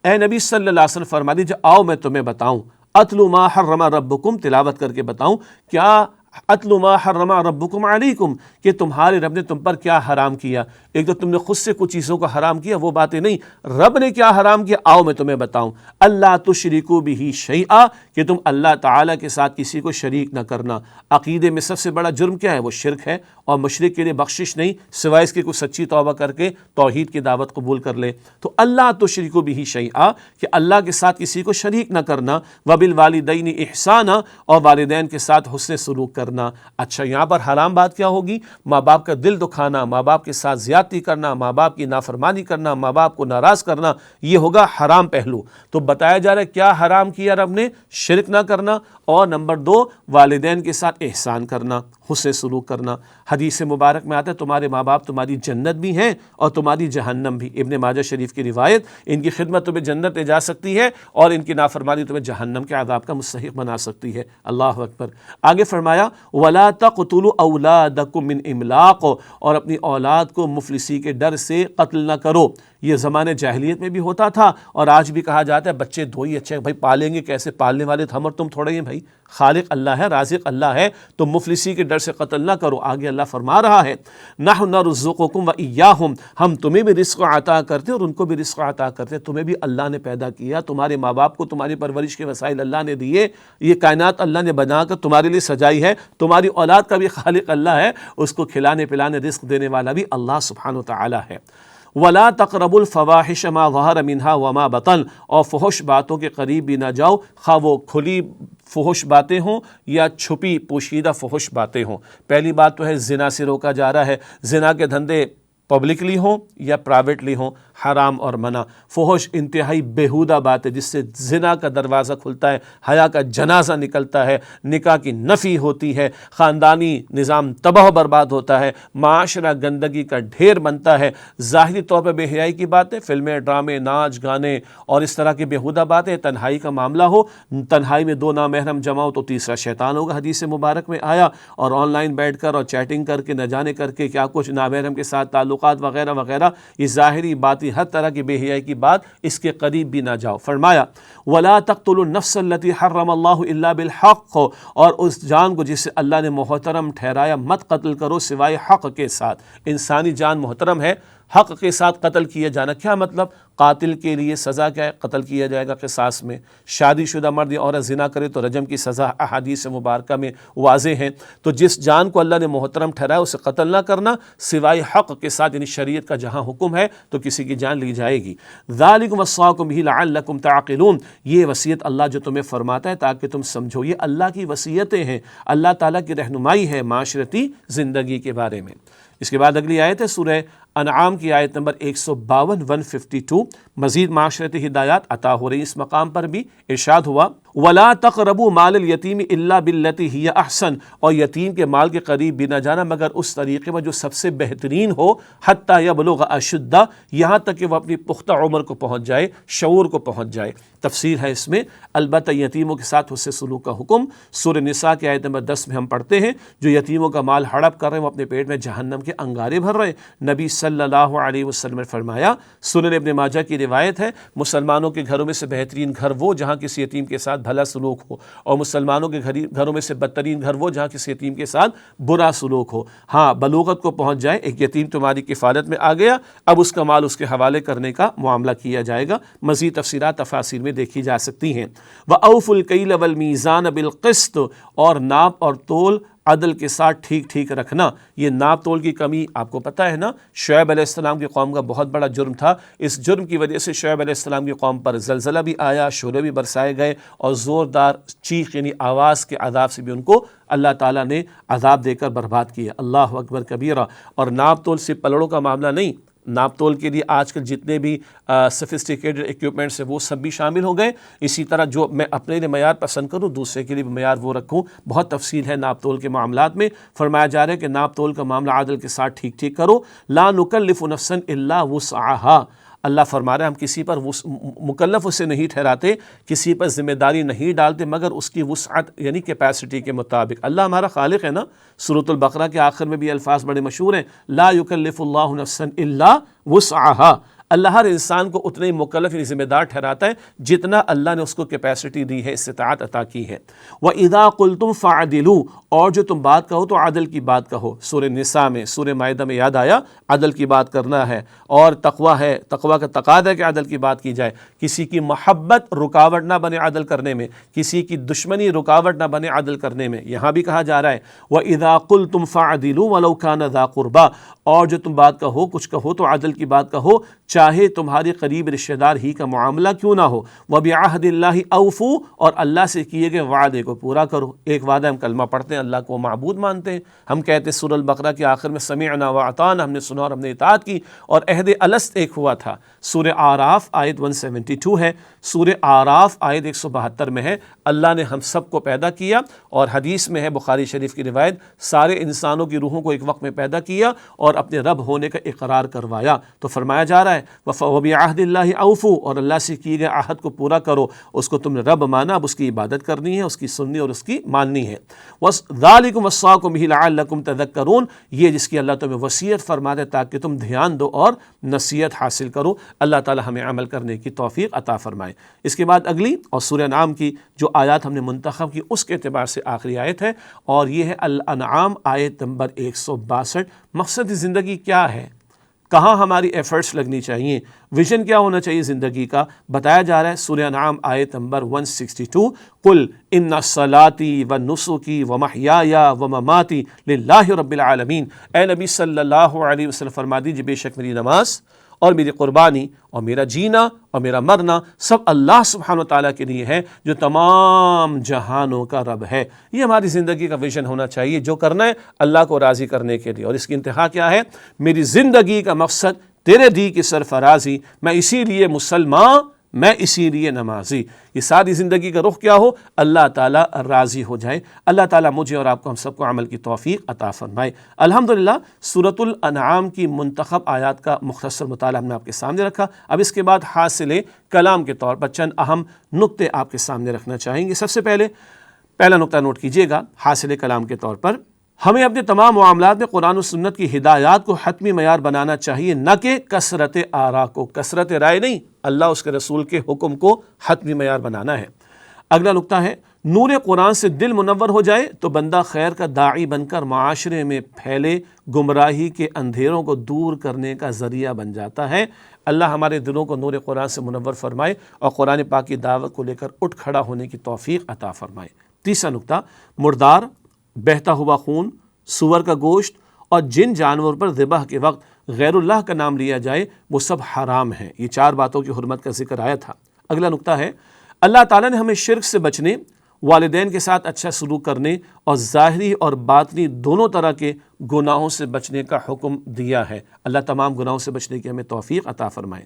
اے نبی صلی اللہ علیہ وسلم فرما دیجیے، آؤ میں تمہیں بتاؤں، اتلو ما حرم ربکم، تلاوت کر کے بتاؤں کیا اتل ما حرم ربکم علیکم، کہ تمہارے رب نے تم پر کیا حرام کیا۔ ایک تو تم نے خود سے کچھ چیزوں کو حرام کیا، وہ باتیں نہیں، رب نے کیا حرام کیا آؤ میں تمہیں بتاؤں۔ اللہ تشرکوا بہ شیئا، کہ تم اللہ تعالیٰ کے ساتھ کسی کو شریک نہ کرنا۔ عقیدے میں سب سے بڑا جرم کیا ہے؟ وہ شرک ہے، اور مشرک کے لیے بخشش نہیں سوائے اس کے کوئی سچی توبہ کر کے توحید کی دعوت قبول کر لے۔ تو اللہ تشرکوا بہ شیئا، کہ اللہ کے ساتھ کسی کو شریک نہ کرنا، وبالوالدین احسانا، اور والدین کے ساتھ حسن سلوک کرنا۔ اچھا یہاں پر حرام بات کیا ہوگی؟ ماں باپ کا دل دکھانا، ماں باپ کے ساتھ زیادتی کرنا، ماں باپ کی نافرمانی کرنا، ماں باپ کو ناراض کرنا، یہ ہوگا حرام پہلو۔ تو بتایا جا رہا ہے کیا حرام کیا رب نے؟ شرک نہ کرنا، اور نمبر 2 والدین کے ساتھ احسان کرنا، حسن سلوک کرنا۔ حدیث مبارک میں آتا ہے تمہارے ماں باپ تمہاری جنت بھی ہیں اور تمہاری جہنم بھی۔ ابن ماجہ شریف کی روایت، ان کی خدمت تمہیں جنت لے جا سکتی ہے اور ان کی نافرمانی تمہیں جہنم کے عذاب کا مستحق بنا سکتی ہے۔ اللہ اکبر۔ آگے فرمایا وَلَا تَقْتُلُوا أَوْلَادَكُم مِّنْ إِمْلَاقٍ، اور اپنی اولاد کو مفلسی کے ڈر سے قتل نہ کرو۔ یہ زمانے جاہلیت میں بھی ہوتا تھا اور آج بھی کہا جاتا ہے بچے دو ہی اچھے، بھائی پالیں گے کیسے؟ پالنے والے ہم اور تم تھوڑے ہیں بھائی، خالق اللہ ہے، رازق اللہ ہے، تو مفلسی کے ڈر سے قتل نہ کرو۔ آگے اللہ فرما رہا ہے نحن نرزقکم وإیاہم، ہم تمہیں بھی رزق عطا کرتے اور ان کو بھی رزق عطا کرتے۔ تمہیں بھی اللہ نے پیدا کیا، تمہارے ماں باپ کو تمہاری پرورش کے وسائل اللہ نے دیے، یہ کائنات اللہ نے بنا کر تمہارے لیے سجائی ہے، تمہاری اولاد کا بھی خالق اللہ ہے، اس کو کھلانے پلانے رزق دینے والا بھی اللہ سبحانہ وتعالی ہے۔ وَلَا تَقْرَبُوا الْفَوَاحِشَ مَا ظَهَرَ مِنْهَا وَمَا بَطَنَ، اور فحش باتوں کے قریب بھی نہ جاؤ، خواہ وہ کھلی فحش باتیں ہوں یا چھپی پوشیدہ فحش باتیں ہوں۔ پہلی بات تو ہے زنا سے روکا جا رہا ہے، زنا کے دھندے پبلکلی ہوں یا پرائیویٹلی ہوں، حرام اور منع۔ فحش انتہائی بیہودہ بات ہے جس سے زنا کا دروازہ کھلتا ہے، حیا کا جنازہ نکلتا ہے، نکاح کی نفی ہوتی ہے، خاندانی نظام تباہ و برباد ہوتا ہے، معاشرہ گندگی کا ڈھیر بنتا ہے۔ ظاہری طور پر بے حیائی کی باتیں، فلمیں، ڈرامے، ناچ گانے اور اس طرح کی بیہودہ باتیں۔ تنہائی کا معاملہ ہو، تنہائی میں 2 نامحرم جمع ہو تو تیسرا شیطان ہوگا، حدیث مبارک میں آیا۔ اور آن لائن بیٹھ کر اور چیٹنگ کر کے نہ جانے کر کے کیا کچھ نامحرم کے ساتھ تعلقات وغیرہ وغیرہ، یہ ظاہری باتی ہر طرح کی بے حیائی کی بات، اس کے قریب بھی نہ جاؤ۔ فرمایا وَلَا تَقْتُلُوا النَّفْسَ الَّتِي حَرَّمَ اللَّهُ إِلَّا بِالْحَقِّ، اور اس جان کو جسے اللہ نے محترم ٹھہرایا مت قتل کرو سوائے حق کے ساتھ۔ انسانی جان محترم ہے، حق کے ساتھ قتل کیا جانا کیا مطلب؟ قاتل کے لیے سزا کیا ہے؟ قتل کیا جائے گا قصاص میں۔ شادی شدہ مرد یا عورت زنا کرے تو رجم کی سزا احادیث مبارکہ میں واضح ہیں۔ تو جس جان کو اللہ نے محترم ٹھہرایا اسے قتل نہ کرنا سوائے حق کے ساتھ، یعنی شریعت کا جہاں حکم ہے تو کسی کی جان لی جائے گی۔ ذالکم وصاکم بہ لعلکم تعقلون، یہ وصیت اللہ جو تمہیں فرماتا ہے تاکہ تم سمجھو، یہ اللہ کی وصیتیں ہیں، اللہ تعالیٰ کی رہنمائی ہے معاشرتی زندگی کے بارے میں۔ اس کے بعد اگلی آیت ہے سورہ انعام کی آیت نمبر 152 152، مزید معاشرتی ہدایات عطا ہو رہی۔ اس مقام پر بھی ارشاد ہوا وَلَا تَقْرَبُوا مَالَ الْيَتِيمِ إِلَّا بِالَّتِي هِيَ أَحْسَنُ، اور یتیم کے مال کے قریب بھی نہ جانا مگر اس طریقے میں جو سب سے بہترین ہو، حَتَّى يَبْلُغَ أَشُدَّهُ، یہاں تک کہ وہ اپنی پختہ عمر کو پہنچ جائے، شعور کو پہنچ جائے۔ تفسیر ہے اس میں، البتہ یتیموں کے ساتھ حسن سلوک کا حکم سورہ نساء کی آیت نمبر 10 میں ہم پڑھتے ہیں، جو یتیموں کا مال ہڑپ کر رہے ہیں وہ اپنے پیٹ میں جہنم کے انگارے بھر رہے ہیں۔ نبی صلی اللہ علیہ وسلم نے فرمایا، سنن ابن ماجہ کی روایت ہے، مسلمانوں کے گھروں میں سے بہترین گھر وہ جہاں کسی یتیم کے ساتھ بھلا سلوک ہو، اور مسلمانوں کے گھروں میں سے بدترین گھر وہ جہاں کسی یتیم کے ساتھ برا سلوک ہو۔ ہاں بلوغت کو پہنچ جائے، ایک یتیم تمہاری کفالت میں آ گیا، اب اس کا مال اس کے حوالے کرنے کا معاملہ کیا جائے گا۔ مزید تفسیرات تفاسیر میں دیکھی جا سکتی ہیں۔ وَأَوْفُوا الْكَيْلَ وَالْمِيزَانَ بِالْقِسْطِ، اور ناپ اور تول عدل کے ساتھ ٹھیک ٹھیک رکھنا۔ یہ ناپ تول کی کمی آپ کو پتہ ہے نا، شعیب علیہ السلام کی قوم کا بہت بڑا جرم تھا۔ اس جرم کی وجہ سے شعیب علیہ السلام کی قوم پر زلزلہ بھی آیا، شعلے بھی برسائے گئے، اور زوردار چیخ یعنی آواز کے عذاب سے بھی ان کو اللہ تعالیٰ نے عذاب دے کر برباد کیا۔ اللہ اکبر کبیرہ۔ اور ناپ تول سے پلڑوں کا معاملہ نہیں، ناپ تول کے لیے آج کل جتنے بھی سفسٹیکیٹڈ ایکوپمنٹس ہیں وہ سب بھی شامل ہو گئے۔ اسی طرح جو میں اپنے لیے معیار پسند کروں دوسرے کے لیے بھی معیار وہ رکھوں، بہت تفصیل ہے ناپ تول کے معاملات میں۔ فرمایا جا رہا ہے کہ ناپ تول کا معاملہ عادل کے ساتھ ٹھیک ٹھیک کرو۔ لا نکلف نفسا الا وسعها، اللہ فرما رہے ہیں ہم کسی پر مکلف اسے نہیں ٹھہراتے، کسی پر ذمہ داری نہیں ڈالتے مگر اس کی وسعت یعنی کیپیسٹی کے مطابق۔ اللہ ہمارا خالق ہے نا۔ سورۃ البقرہ کے آخر میں بھی الفاظ بڑے مشہور ہیں، لا یکلف اللہ نفسا الا وسعها، اللہ ہر انسان کو اتنے ہی مکلف یعنی ذمہ دار ٹھہراتا ہے جتنا اللہ نے اس کو کیپیسٹی دی ہے، استطاعت عطا کی ہے۔ وَإِذَا قُلْتُمْ فَعْدِلُوا، اور جو تم بات کہو تو عدل کی بات کہو۔ سورہ نساء میں، سورہ مائدہ میں یاد آیا عدل کی بات کرنا ہے، اور تقویٰ ہے، تقویٰ کا تقاضا ہے کہ عدل کی بات کی جائے، کسی کی محبت رکاوٹ نہ بنے عدل کرنے میں، کسی کی دشمنی رکاوٹ نہ بنے عدل کرنے میں۔ یہاں بھی کہا جا رہا ہے وَإِذَا قُلْتُمْ فَعْدِلُوا وَلَوْ كَانَ ذَا قُرْبَىٰ، اور جو تم بات کہو، کچھ کہو تو عدل کی بات کہو، چاہے تمہاری قریب رشتہ دار ہی کا معاملہ کیوں نہ ہو۔ وَبِعَهْدِ اللَّهِ أَوْفُوا، اور اللہ سے کیے گئے وعدے کو پورا کرو۔ ایک وعدہ، ہم کلمہ پڑھتے ہیں، اللہ کو معبود مانتے ہیں، ہم کہتے ہیں سورہ البقرہ کے آخر میں سمعنا وأطعنا، ہم نے سنا اور ہم نے اطاعت کی، اور عہد الست ایک ہوا تھا۔ سورہ اعراف آیت 172 ہے، سورہ اعراف آیت 172 میں ہے، اللہ نے ہم سب کو پیدا کیا، اور حدیث میں ہے بخاری شریف کی روایت، سارے انسانوں کی روحوں کو ایک وقت میں پیدا کیا اور اپنے رب ہونے کا اقرار کروایا۔ تو فرمایا جا رہا ہے وَبِعَهْدِ اللَّهِ أَوْفُوا، اور اللہ سے کیے گئے عہد کو پورا کرو۔ اس کو تم نے رب مانا، اب اس کی عبادت کرنی ہے، اس کی سننی اور اس کی ماننی ہے۔ ذَلِكُمْ وَصَّاكُمْ بِهِ لَعَلَّكُمْ تَذَكَّرُونَ، یہ جس کی اللہ تمہیں وصیت فرما دے تاکہ تم دھیان دو اور نصیحت حاصل کرو۔ اللہ تعالی ہمیں عمل کرنے کی توفیق عطا فرمائے۔ اس کے بعد اگلی اور سورہ انعام کی جو آیات ہم نے منتخب کی اس کے اعتبار سے آخری آیت ہے، اور یہ ہے الانعام آیت نمبر 162۔ مقصد زندگی کیا ہے، کہاں ہماری ایفرٹس لگنی چاہیے، ویژن کیا ہونا چاہیے زندگی کا، بتایا جا رہا ہے سورہ انعام آیت نمبر 162۔ قُلْ إِنَّ صَلَاتِي وَنُسُكِي وَمَحْيَايَ وَمَمَاتِي لِلَّهِ رَبِّ الْعَالَمِينَ، اے نبی صلی اللہ علیہ وسلم فرما دیجیے بے شک میری نماز اور میری قربانی اور میرا جینا اور میرا مرنا سب اللہ سبحانہ و تعالیٰ کے لیے ہے جو تمام جہانوں کا رب ہے۔ یہ ہماری زندگی کا ویژن ہونا چاہیے، جو کرنا ہے اللہ کو راضی کرنے کے لیے، اور اس کی انتہا کیا ہے، میری زندگی کا مقصد تیرے دی کی سرفرازی، میں اسی لیے مسلمان، میں اسی لیے نمازی۔ یہ ساری زندگی کا رخ کیا ہو، اللہ تعالیٰ راضی ہو جائے۔ اللہ تعالیٰ مجھے اور آپ کو، ہم سب کو عمل کی توفیق عطا فرمائے۔ الحمدللہ سورۃ الانعام کی منتخب آیات کا مختصر مطالعہ ہم نے آپ کے سامنے رکھا۔ اب اس کے بعد حاصل کلام کے طور پر چند اہم نقطے آپ کے سامنے رکھنا چاہیں گے۔ سب سے پہلا نقطہ نوٹ کیجئے گا حاصل کلام کے طور پر، ہمیں اپنے تمام معاملات میں قرآن و سنت کی ہدایات کو حتمی معیار بنانا چاہیے، نہ کہ کثرت آراء کو، کثرت رائے نہیں، اللہ اس کے رسول کے حکم کو حتمی معیار بنانا ہے۔ اگلا نقطہ ہے، نور قرآن سے دل منور ہو جائے تو بندہ خیر کا داعی بن کر معاشرے میں پھیلے گمراہی کے اندھیروں کو دور کرنے کا ذریعہ بن جاتا ہے۔ اللہ ہمارے دلوں کو نور قرآن سے منور فرمائے اور قرآن پاک کی دعوت کو لے کر اٹھ کھڑا ہونے کی توفیق عطا فرمائے۔ تیسرا نقطہ، مردار، بہتا ہوا خون، سور کا گوشت اور جن جانور پر ذبح کے وقت غیر اللہ کا نام لیا جائے وہ سب حرام ہیں۔ یہ چار باتوں کی حرمت کا ذکر آیا تھا۔ اگلا نقطہ ہے، اللہ تعالیٰ نے ہمیں شرک سے بچنے، والدین کے ساتھ اچھا سلوک کرنے اور ظاہری اور باطنی دونوں طرح کے گناہوں سے بچنے کا حکم دیا ہے۔ اللہ تمام گناہوں سے بچنے کی ہمیں توفیق عطا فرمائے۔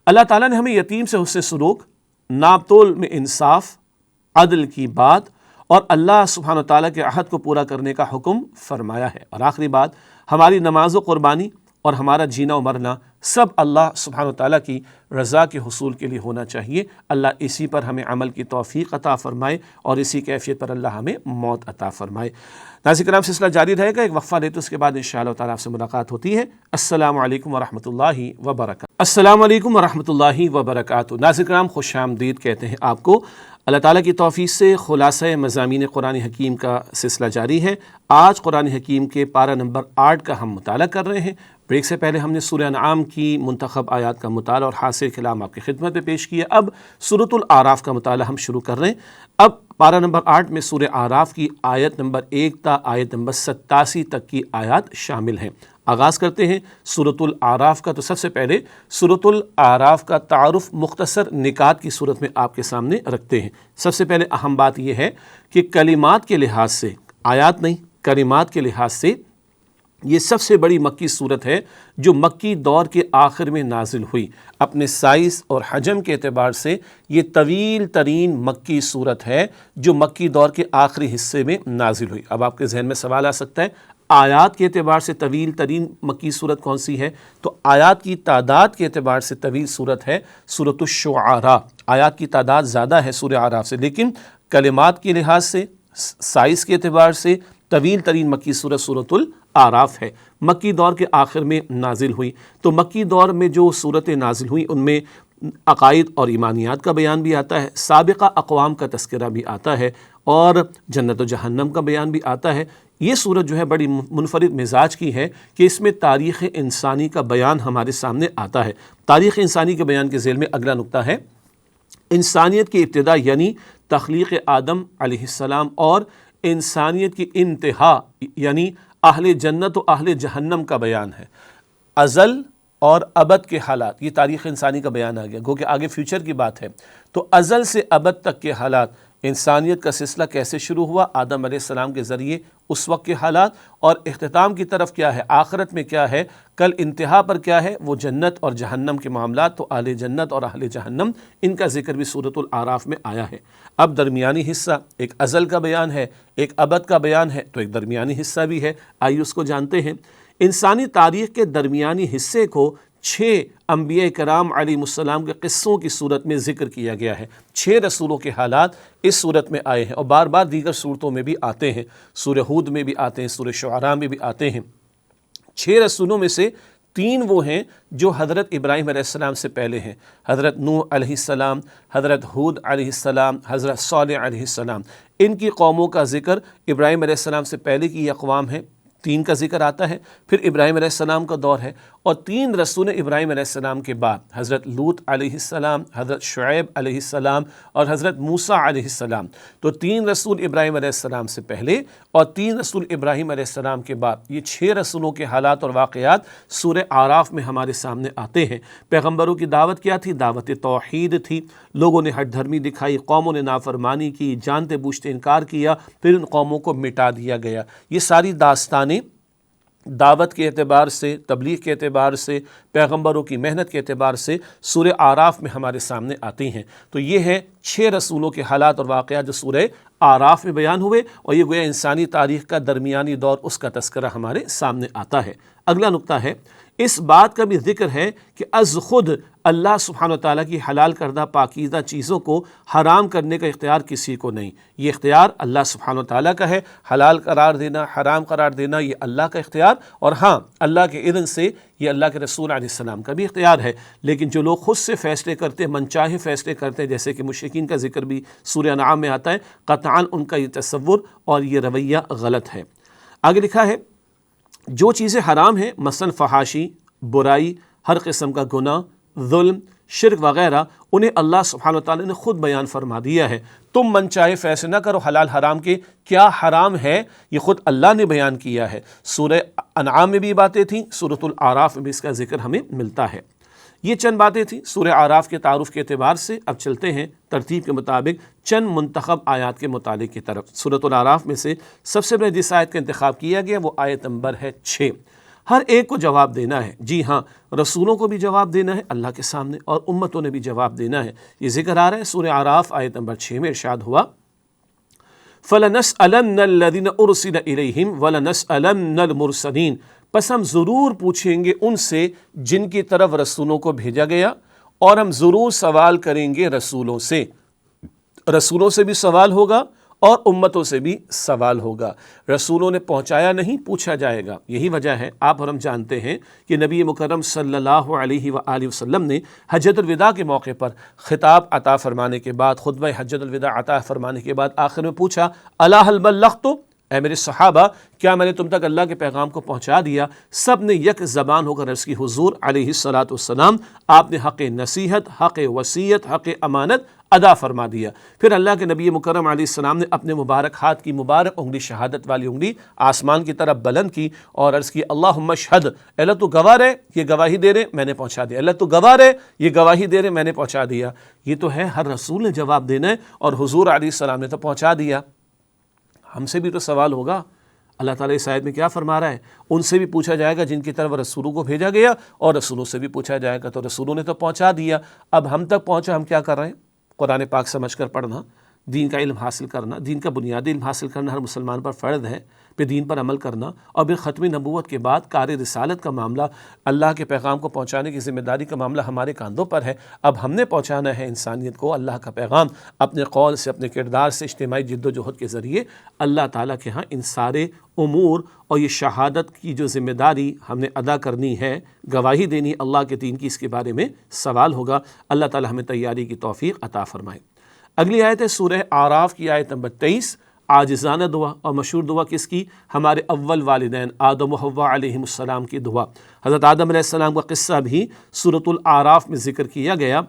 اللہ تعالیٰ نے ہمیں یتیم سے حسن سلوک، ناپ تول میں انصاف، عدل کی بات اور اللہ سبحانہ وتعالیٰ کے عہد کو پورا کرنے کا حکم فرمایا ہے۔ اور آخری بات، ہماری نماز و قربانی اور ہمارا جینا و مرنا سب اللہ سبحانہ وتعالیٰ کی رضا کے حصول کے لیے ہونا چاہیے۔ اللہ اسی پر ہمیں عمل کی توفیق عطا فرمائے اور اسی کیفیت پر اللہ ہمیں موت عطا فرمائے۔ ناظرین کرام، سلسلہ جاری رہے گا، ایک وقفہ لیتے اس کے بعد انشاءاللہ تعالیٰ آپ سے ملاقات ہوتی ہے۔ السلام علیکم ورحمۃ اللہ وبرکاتہ۔ السلام علیکم ورحمۃ اللہ وبرکاتہ۔ ناظرین کرام، خوش آمدید کہتے ہیں آپ کو۔ اللہ تعالیٰ کی توفیق سے خلاصہ مضامین قرآن حکیم کا سلسلہ جاری ہے۔ آج قرآن حکیم کے پارہ نمبر 8 کا ہم مطالعہ کر رہے ہیں۔ بریک سے پہلے ہم نے سورہ انعام کی منتخب آیات کا مطالعہ اور حاصل کلام آپ کی خدمت میں پیش کیا۔ اب سورۃ الاعراف کا مطالعہ ہم شروع کر رہے ہیں۔ اب پارہ نمبر 8 میں سورہ اعراف کی آیت نمبر 1 تا آیت نمبر 87 تک کی آیات شامل ہیں۔ آغاز کرتے ہیں سورۃ الاعراف کا۔ تو سب سے پہلے سورۃ الاعراف کا تعارف مختصر نکات کی صورت میں آپ کے سامنے رکھتے ہیں۔ سب سے پہلے اہم بات یہ ہے کہ کلمات کے لحاظ سے، آیات نہیں، کلمات کے لحاظ سے یہ سب سے بڑی مکی صورت ہے جو مکی دور کے آخر میں نازل ہوئی۔ اپنے سائز اور حجم کے اعتبار سے یہ طویل ترین مکی صورت ہے جو مکی دور کے آخری حصے میں نازل ہوئی۔ اب آپ کے ذہن میں سوال آ سکتا ہے، آیات کے اعتبار سے طویل ترین مکی صورت کون سی ہے؟ تو آیات کی تعداد کے اعتبار سے طویل صورت ہے سورۃ الشعراء۔ آیات کی تعداد زیادہ ہے سورہ اعراف سے، لیکن کلمات کے لحاظ سے، سائز کے اعتبار سے، طویل ترین مکی سورت سورۃ الاعراف ہے، مکی دور کے آخر میں نازل ہوئی۔ تو مکی دور میں جو صورتیں نازل ہوئیں ان میں عقائد اور ایمانیات کا بیان بھی آتا ہے، سابقہ اقوام کا تذکرہ بھی آتا ہے، اور جنت و جہنم کا بیان بھی آتا ہے۔ یہ صورت جو ہے بڑی منفرد مزاج کی ہے کہ اس میں تاریخ انسانی کا بیان ہمارے سامنے آتا ہے۔ تاریخ انسانی کے بیان کے ذیل میں اگلا نقطہ ہے انسانیت کی ابتدا، یعنی تخلیق آدم علیہ السلام، اور انسانیت کی انتہا یعنی اہل جنت و اہل جہنم کا بیان ہے۔ ازل اور ابد کے حالات، یہ تاریخ انسانی کا بیان آ گیا، گو کہ آگے فیوچر کی بات ہے۔ تو ازل سے ابد تک کے حالات، انسانیت کا سلسلہ کیسے شروع ہوا آدم علیہ السلام کے ذریعے، اس وقت کے حالات، اور اختتام کی طرف کیا ہے، آخرت میں کیا ہے، کل انتہا پر کیا ہے، وہ جنت اور جہنم کے معاملات۔ تو اہل جنت اور اہل جہنم ان کا ذکر بھی سورۃ الاعراف میں آیا ہے۔ اب درمیانی حصہ، ایک ازل کا بیان ہے، ایک ابد کا بیان ہے، تو ایک درمیانی حصہ بھی ہے، آئیے اس کو جانتے ہیں۔ انسانی تاریخ کے درمیانی حصے کو 6 انبیاء کرام علیہ السلام کے قصوں کی صورت میں ذکر کیا گیا ہے۔ 6 رسولوں کے حالات اس صورت میں آئے ہیں، اور بار بار دیگر صورتوں میں بھی آتے ہیں، سورہ ہود میں بھی آتے ہیں، سورہ شعراء میں بھی آتے ہیں۔ 6 رسولوں میں سے 3 وہ ہیں جو حضرت ابراہیم علیہ السلام سے پہلے ہیں، حضرت نوح علیہ السلام، حضرت ہود علیہ السلام، حضرت صالح علیہ السلام۔ ان کی قوموں کا ذکر ابراہیم علیہ السلام سے پہلے کی یہ اقوام ہے، 3 کا ذکر آتا ہے، پھر ابراہیم علیہ السلام کا دور ہے، اور 3 رسول ابراہیم علیہ السلام کے بعد حضرت لوط علیہ السلام، حضرت شعیب علیہ السلام، اور حضرت موسیٰ علیہ السلام۔ تو 3 رسول ابراہیم علیہ السلام سے پہلے اور 3 رسول ابراہیم علیہ السلام کے بعد، یہ 6 رسولوں کے حالات اور واقعات سورہ اعراف میں ہمارے سامنے آتے ہیں۔ پیغمبروں کی دعوت کیا تھی؟ دعوت توحید تھی۔ لوگوں نے ہٹ دھرمی دکھائی، قوموں نے نافرمانی کی، جانتے بوجھتے انکار کیا، پھر ان قوموں کو مٹا دیا گیا۔ یہ ساری داستانیں دعوت کے اعتبار سے، تبلیغ کے اعتبار سے، پیغمبروں کی محنت کے اعتبار سے سورہ اعراف میں ہمارے سامنے آتی ہیں۔ تو یہ ہے 6 رسولوں کے حالات اور واقعات جو سورہ اعراف میں بیان ہوئے، اور یہ گویا انسانی تاریخ کا درمیانی دور، اس کا تذکرہ ہمارے سامنے آتا ہے۔ اگلا نقطہ ہے، اس بات کا بھی ذکر ہے کہ از خود اللہ سبحانہ و تعالیٰ کی حلال کردہ پاکیزہ چیزوں کو حرام کرنے کا اختیار کسی کو نہیں۔ یہ اختیار اللہ سبحانہ و تعالیٰ کا ہے، حلال قرار دینا، حرام قرار دینا، یہ اللہ کا اختیار، اور ہاں اللہ کے اذن سے یہ اللہ کے رسول علیہ السلام کا بھی اختیار ہے۔ لیکن جو لوگ خود سے فیصلے کرتے، من چاہے فیصلے کرتے، جیسے کہ مشرکین کا ذکر بھی سورہ انعام میں آتا ہے، قطعاً ان کا یہ تصور اور یہ رویہ غلط ہے۔ آگے لکھا ہے جو چیزیں حرام ہیں، مثلا فحاشی، برائی، ہر قسم کا گناہ، ظلم، شرک وغیرہ، انہیں اللہ سبحانہ وتعالی نے خود بیان فرما دیا ہے۔ تم من چاہے فیصلے نہ کرو حلال حرام کے، کیا حرام ہے یہ خود اللہ نے بیان کیا ہے۔ سورہ انعام میں بھی باتیں تھیں، سورۃ الاعراف میں بھی اس کا ذکر ہمیں ملتا ہے۔ یہ چند باتیں تھیں سورہ اعراف کے تعارف کے اعتبار سے۔ اب چلتے ہیں ترتیب کے مطابق چند منتخب آیات کے مطالعے کی طرف۔ سورۃ الاعراف میں سے سب سے پہلے جس آیت کا انتخاب کیا گیا وہ آیت نمبر ہے 6۔ ہر ایک کو جواب دینا ہے، جی ہاں، رسولوں کو بھی جواب دینا ہے اللہ کے سامنے، اور امتوں نے بھی جواب دینا ہے۔ یہ ذکر آ رہا ہے سورہ اعراف آیت نمبر 6 میں، ارشاد ہوا فَلَنَسْأَلَنَّ الَّذِينَ أُرْسِلَ إِلَيْهِمْ وَلَنَسْأَلَنَّ الْمُرْسَلِينَ، پس ہم ضرور پوچھیں گے ان سے جن کی طرف رسولوں کو بھیجا گیا، اور ہم ضرور سوال کریں گے رسولوں سے۔ رسولوں سے بھی سوال ہوگا اور امتوں سے بھی سوال ہوگا۔ رسولوں نے پہنچایا نہیں، پوچھا جائے گا۔ یہی وجہ ہے، آپ اور ہم جانتے ہیں کہ نبی مکرم صلی اللہ علیہ وآلہ وسلم نے حجۃ الوداع کے موقع پر خطاب عطا فرمانے کے بعد، خطبہ حجۃ الوداع عطا فرمانے کے بعد آخر میں پوچھا الا هل بلغت، اے میرے صحابہ کیا میں نے تم تک اللہ کے پیغام کو پہنچا دیا؟ سب نے یک زبان ہو کر عرض کی حضور علیہ الصلاۃ والسلام، آپ نے حق نصیحت، حق وصیت، حق امانت ادا فرما دیا۔ پھر اللہ کے نبی مکرم علیہ السلام نے اپنے مبارک ہاتھ کی مبارک انگلی، شہادت والی انگلی، آسمان کی طرف بلند کی اور عرض کی اللہم اشہد، اللہ تو گواہ رہے، یہ گواہی دے رہے میں نے پہنچا دیا، اللہ تو گواہ رہے، یہ گواہی دے رہے میں نے پہنچا دیا۔ یہ تو ہے ہر رسول نے جواب دینا ہے، اور حضور علیہ السلام نے تو پہنچا دیا۔ ہم سے بھی تو سوال ہوگا۔ اللہ تعالیٰ اس آیت میں کیا فرما رہا ہے؟ ان سے بھی پوچھا جائے گا جن کی طرف رسولوں کو بھیجا گیا، اور رسولوں سے بھی پوچھا جائے گا۔ تو رسولوں نے تو پہنچا دیا، اب ہم تک پہنچا، ہم کیا کر رہے ہیں؟ قرآن پاک سمجھ کر پڑھنا، دین کا علم حاصل کرنا، دین کا بنیادی علم حاصل کرنا ہر مسلمان پر فرض ہے، پھر دین پر عمل کرنا، اور پھر ختم نبوت کے بعد کار رسالت کا معاملہ، اللہ کے پیغام کو پہنچانے کی ذمہ داری کا معاملہ ہمارے کاندھوں پر ہے۔ اب ہم نے پہنچانا ہے انسانیت کو اللہ کا پیغام اپنے قول سے، اپنے کردار سے، اجتماعی جد و جہد کے ذریعے۔ اللہ تعالیٰ کے ہاں ان سارے امور اور یہ شہادت کی جو ذمہ داری ہم نے ادا کرنی ہے، گواہی دینی اللہ کے دین کی، اس کے بارے میں سوال ہوگا۔ اللہ تعالیٰ ہمیں تیاری کی توفیق عطا فرمائے۔ اگلی آیت ہے سورہ اعراف کی آیت نمبر 23، عاجزانہ دعا، اور مشہور دعا کس کی؟ ہمارے اول والدین آدم و حوا علیہم السلام کی دعا۔ حضرت آدم علیہ السلام کا قصہ بھی سورۃ الاعراف میں ذکر کیا گیا،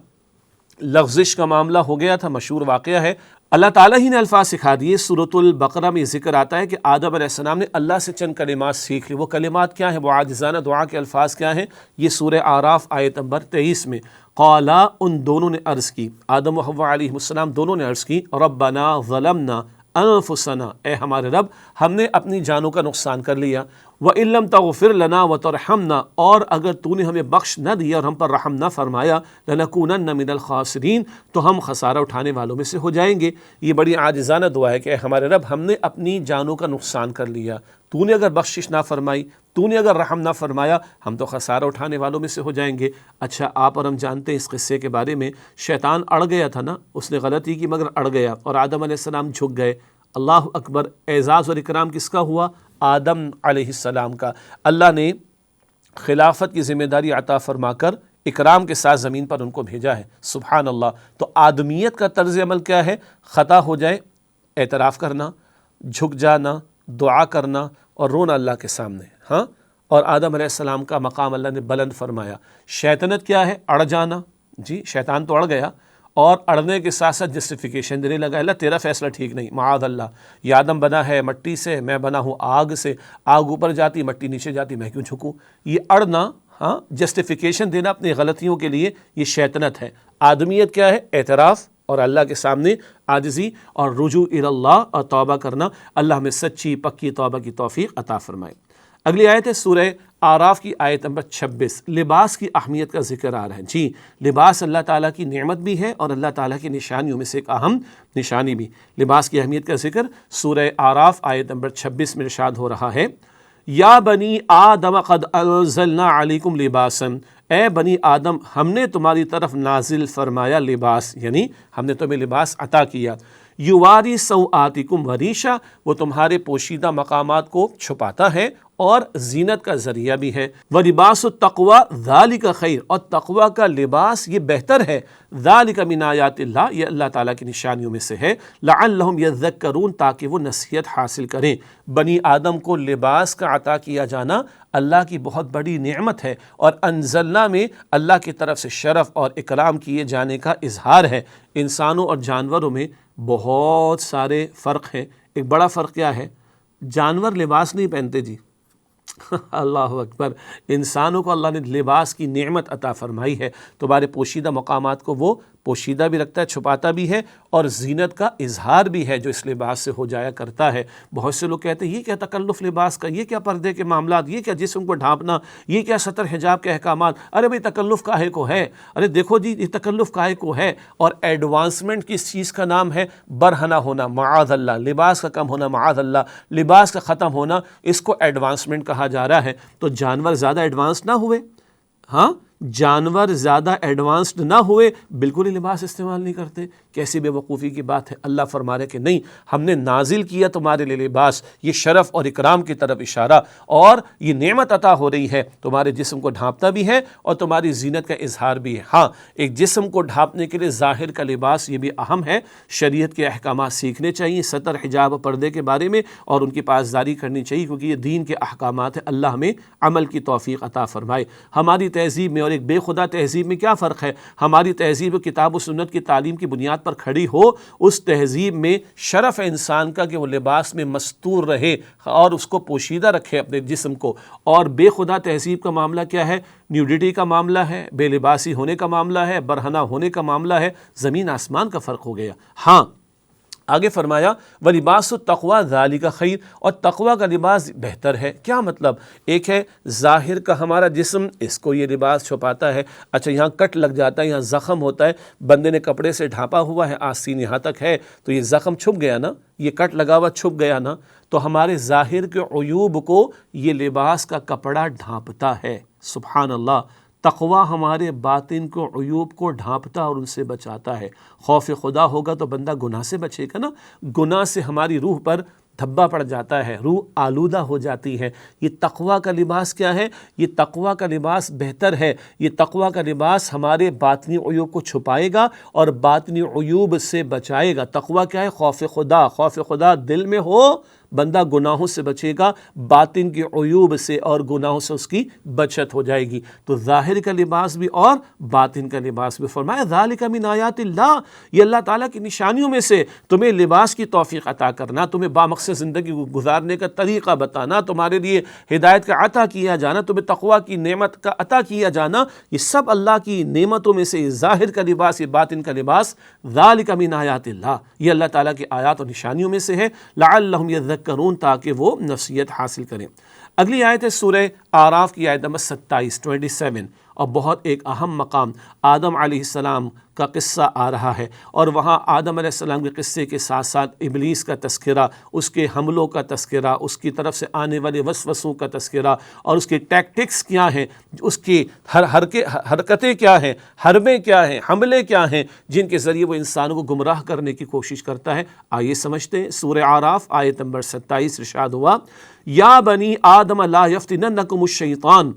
لغزش کا معاملہ ہو گیا تھا، مشہور واقعہ ہے۔ اللہ تعالیٰ ہی نے الفاظ سکھا دیے۔ سورۃ البقرہ میں ذکر آتا ہے کہ آدم علیہ السلام نے اللہ سے چند کلمات سیکھ لی۔ وہ کلمات کیا ہیں؟ وہ عاجزانہ دعا کے الفاظ کیا ہیں؟ یہ سورہ اعراف آیت نمبر 23 میں قالا، ان دونوں نے عرض کی، آدم و حوا علیہ السلام دونوں نے عرض کی، ربنا ظلمنا انفسنا، اے ہمارے رب ہم نے اپنی جانوں کا نقصان کر لیا، وَإِن لَّمْ تَغْفِرْ لَنَا وَتَرْحَمْنَا، اور اگر تو نے ہمیں بخش نہ دیا اور ہم پر رحم نہ فرمایا، لَنَكُونَنَّ مِنَ الْخَاسِرِينَ، تو ہم خسارہ اٹھانے والوں میں سے ہو جائیں گے۔ یہ بڑی عاجزانہ دعا ہے کہ اے ہمارے رب ہم نے اپنی جانوں کا نقصان کر لیا، تو نے اگر بخشش نہ فرمائی، تو نے اگر رحم نہ فرمایا، ہم تو خسارہ اٹھانے والوں میں سے ہو جائیں گے۔ اچھا، آپ اور ہم جانتے ہیں اس قصے کے بارے میں، شیطان اڑ گیا تھا نا، اس نے غلطی کی مگر اڑ گیا، اور آدم علیہ السلام جھک گئے۔ اللہ اکبر، اعزاز اور اکرام کس کا ہوا؟ آدم علیہ السلام کا۔ اللہ نے خلافت کی ذمہ داری عطا فرما کر اکرام کے ساتھ زمین پر ان کو بھیجا ہے، سبحان اللہ۔ تو آدمیت کا طرز عمل کیا ہے؟ خطا ہو جائے اعتراف کرنا، جھک جانا، دعا کرنا اور رونا اللہ کے سامنے، ہاں۔ اور آدم علیہ السلام کا مقام اللہ نے بلند فرمایا۔ شیطنت کیا ہے؟ اڑ جانا، جی شیطان تو اڑ گیا، اور اڑنے کے ساتھ ساتھ جسٹیفیکیشن دینے لگا، اللہ تیرا فیصلہ ٹھیک نہیں، معاذ اللہ، یہ آدم بنا ہے مٹی سے، میں بنا ہوں آگ سے، آگ اوپر جاتی مٹی نیچے جاتی، میں کیوں جھکوں؟ یہ اڑنا، ہاں، جسٹیفیکیشن دینا اپنی غلطیوں کے لیے، یہ شیطنت ہے۔ آدمیت کیا ہے؟ اعتراف اور اللہ کے سامنے عاجزی اور رجوع الی اللہ اور توبہ کرنا۔ اللہ ہمیں سچی پکی توبہ کی توفیق عطا فرمائے۔ اگلی آیت ہے سورہ اعراف کی آیت نمبر 26، لباس کی اہمیت کا ذکر آ رہا ہے۔ جی، لباس اللہ تعالیٰ کی نعمت بھی ہے اور اللہ تعالیٰ کی نشانیوں میں سے ایک اہم نشانی بھی۔ لباس کی اہمیت کا ذکر سورہ اعراف آیت نمبر 26 میں ارشاد ہو رہا ہے، یا بنی آدم قد انزلنا علیکم لباسا، اے بنی آدم ہم نے تمہاری طرف نازل فرمایا لباس، یعنی ہم نے تمہیں لباس عطا کیا، یواری سوآتکم وریشا، وہ تمہارے پوشیدہ مقامات کو چھپاتا ہے اور زینت کا ذریعہ بھی ہے، وَلِبَاسُ التَّقْوَىٰ ذَلِكَ خَيْرٌ، اور تقویٰ کا لباس یہ بہتر ہے، ذَلِكَ مِنْ آیاتِ اللہ، یہ اللہ تعالیٰ کی نشانیوں میں سے ہے، لَعَلَّهُمْ يَذَّكَّرُونَ، تاکہ وہ نصیحت حاصل کریں۔ بنی آدم کو لباس کا عطا کیا جانا اللہ کی بہت بڑی نعمت ہے، اور انزلنا میں اللہ کی طرف سے شرف اور اکرام کیے جانے کا اظہار ہے۔ انسانوں اور جانوروں میں بہت سارے فرق ہیں۔ ایک بڑا فرق کیا ہے؟ جانور لباس نہیں پہنتے جی، اللہ اکبر، انسانوں کو اللہ نے لباس کی نعمت عطا فرمائی ہے، تمہارے پوشیدہ مقامات کو وہ پوشیدہ بھی رکھتا ہے، چھپاتا بھی ہے، اور زینت کا اظہار بھی ہے جو اس لباس سے ہو جایا کرتا ہے۔ بہت سے لوگ کہتے ہیں یہ کیا تکلف لباس کا، یہ کیا پردے کے معاملات، یہ کیا جسم کو ڈھانپنا، یہ کیا ستر حجاب کے احکامات، ارے بھئی تکلف کاہے کو ہے، ارے دیکھو جی یہ تکلف کاہے کو ہے۔ اور ایڈوانسمنٹ کس چیز کا نام ہے؟ برہنہ ہونا، معاذ اللہ، لباس کا کم ہونا، معاذ اللہ، لباس کا ختم ہونا، اس کو ایڈوانسمنٹ کہا جا رہا ہے۔ تو جانور زیادہ ایڈوانس نہ ہوئے، ہاں، جانور زیادہ ایڈوانسڈ نہ ہوئے، بالکل ہی لباس استعمال نہیں کرتے، کیسی بے وقوفی کی بات ہے۔ اللہ فرما رہے کہ نہیں، ہم نے نازل کیا تمہارے لیے لباس، یہ شرف اور اکرام کی طرف اشارہ، اور یہ نعمت عطا ہو رہی ہے، تمہارے جسم کو ڈھانپتا بھی ہے اور تمہاری زینت کا اظہار بھی ہے۔ ہاں، ایک جسم کو ڈھانپنے کے لیے ظاہر کا لباس یہ بھی اہم ہے، شریعت کے احکامات سیکھنے چاہیے ستر حجاب و پردے کے بارے میں، اور ان کی پاسداری کرنی چاہیے، کیونکہ یہ دین کے احکامات ہیں۔ اللہ ہمیں عمل کی توفیق عطا فرمائے۔ ہماری تہذیب میں اور ایک بے خدا تہذیب میں کیا فرق ہے؟ ہماری تہذیب کتاب و سنت کی تعلیم کی بنیاد پر کھڑی ہو، اس تہذیب میں شرف ہے انسان کا کہ وہ لباس میں مستور رہے اور اس کو پوشیدہ رکھے اپنے جسم کو، اور بے خدا تہذیب کا معاملہ کیا ہے؟ نیوڈیٹی کا معاملہ ہے، بے لباسی ہونے کا معاملہ ہے، برہنہ ہونے کا معاملہ ہے، زمین آسمان کا فرق ہو گیا۔ ہاں، آگے فرمایا وَلِبَاسُ التَّقْوَى ذَلِكَ خَيْرٌ، اور تقوی کا لباس بہتر ہے۔ کیا مطلب؟ ایک ہے ظاہر کا ہمارا جسم، اس کو یہ لباس چھپاتا ہے، اچھا یہاں کٹ لگ جاتا ہے، یہاں زخم ہوتا ہے، بندے نے کپڑے سے ڈھانپا ہوا ہے، آستین یہاں تک ہے، تو یہ زخم چھپ گیا نا، یہ کٹ لگا ہوا چھپ گیا نا، تو ہمارے ظاہر کے عیوب کو یہ لباس کا کپڑا ڈھانپتا ہے۔ سبحان اللہ، تقوی ہمارے باطن کو عیوب کو ڈھانپتا اور ان سے بچاتا ہے۔ خوف خدا ہوگا تو بندہ گناہ سے بچے گا نا، گناہ سے ہماری روح پر دھبا پڑ جاتا ہے، روح آلودہ ہو جاتی ہے۔ یہ تقوی کا لباس کیا ہے؟ یہ تقوی کا لباس بہتر ہے، یہ تقوی کا لباس ہمارے باطنی عیوب کو چھپائے گا اور باطنی عیوب سے بچائے گا۔ تقوی کیا ہے؟ خوف خدا، خوف خدا دل میں ہو، بندہ گناہوں سے بچے گا، باطن کے عیوب سے اور گناہوں سے اس کی بچت ہو جائے گی۔ تو ظاہر کا لباس بھی اور باطن کا لباس بھی، فرمایا ذالک من آیات اللہ، یہ اللہ تعالیٰ کی نشانیوں میں سے تمہیں لباس کی توفیق عطا کرنا، تمہیں بامقصد زندگی گزارنے کا طریقہ بتانا، تمہارے لیے ہدایت کا عطا کیا جانا، تمہیں تقوی کی نعمت کا عطا کیا جانا، یہ سب اللہ کی نعمتوں میں سے ظاہر کا لباس، یہ باطن کا لباس، ذالک من آیات اللہ، یہ اللہ تعالیٰ کی آیات اور نشانیوں میں سے ہے، لعلہم یذکرون، تاکہ وہ نصیحت حاصل کریں۔ اگلی آیت ہے سورہ اعراف کی آیت نمبر 27 اور بہت ایک اہم مقام، آدم علیہ السلام کا قصہ آ رہا ہے، اور وہاں آدم علیہ السلام کے قصے کے ساتھ ساتھ ابلیس کا تذکرہ، اس کے حملوں کا تذکرہ، اس کی طرف سے آنے والے وسوسوں کا تذکرہ، اور اس کے ٹیکٹکس کیا ہیں، اس کی حرکتیں کیا ہیں، حربیں کیا ہیں، حملے کیا ہیں، جن کے ذریعے وہ انسانوں کو گمراہ کرنے کی کوشش کرتا ہے۔ آئیے سمجھتے ہیں۔ سورہ اعراف آیت نمبر 27 ارشاد ہوا، یا بنی آدم لا یفتننکم الشیطان،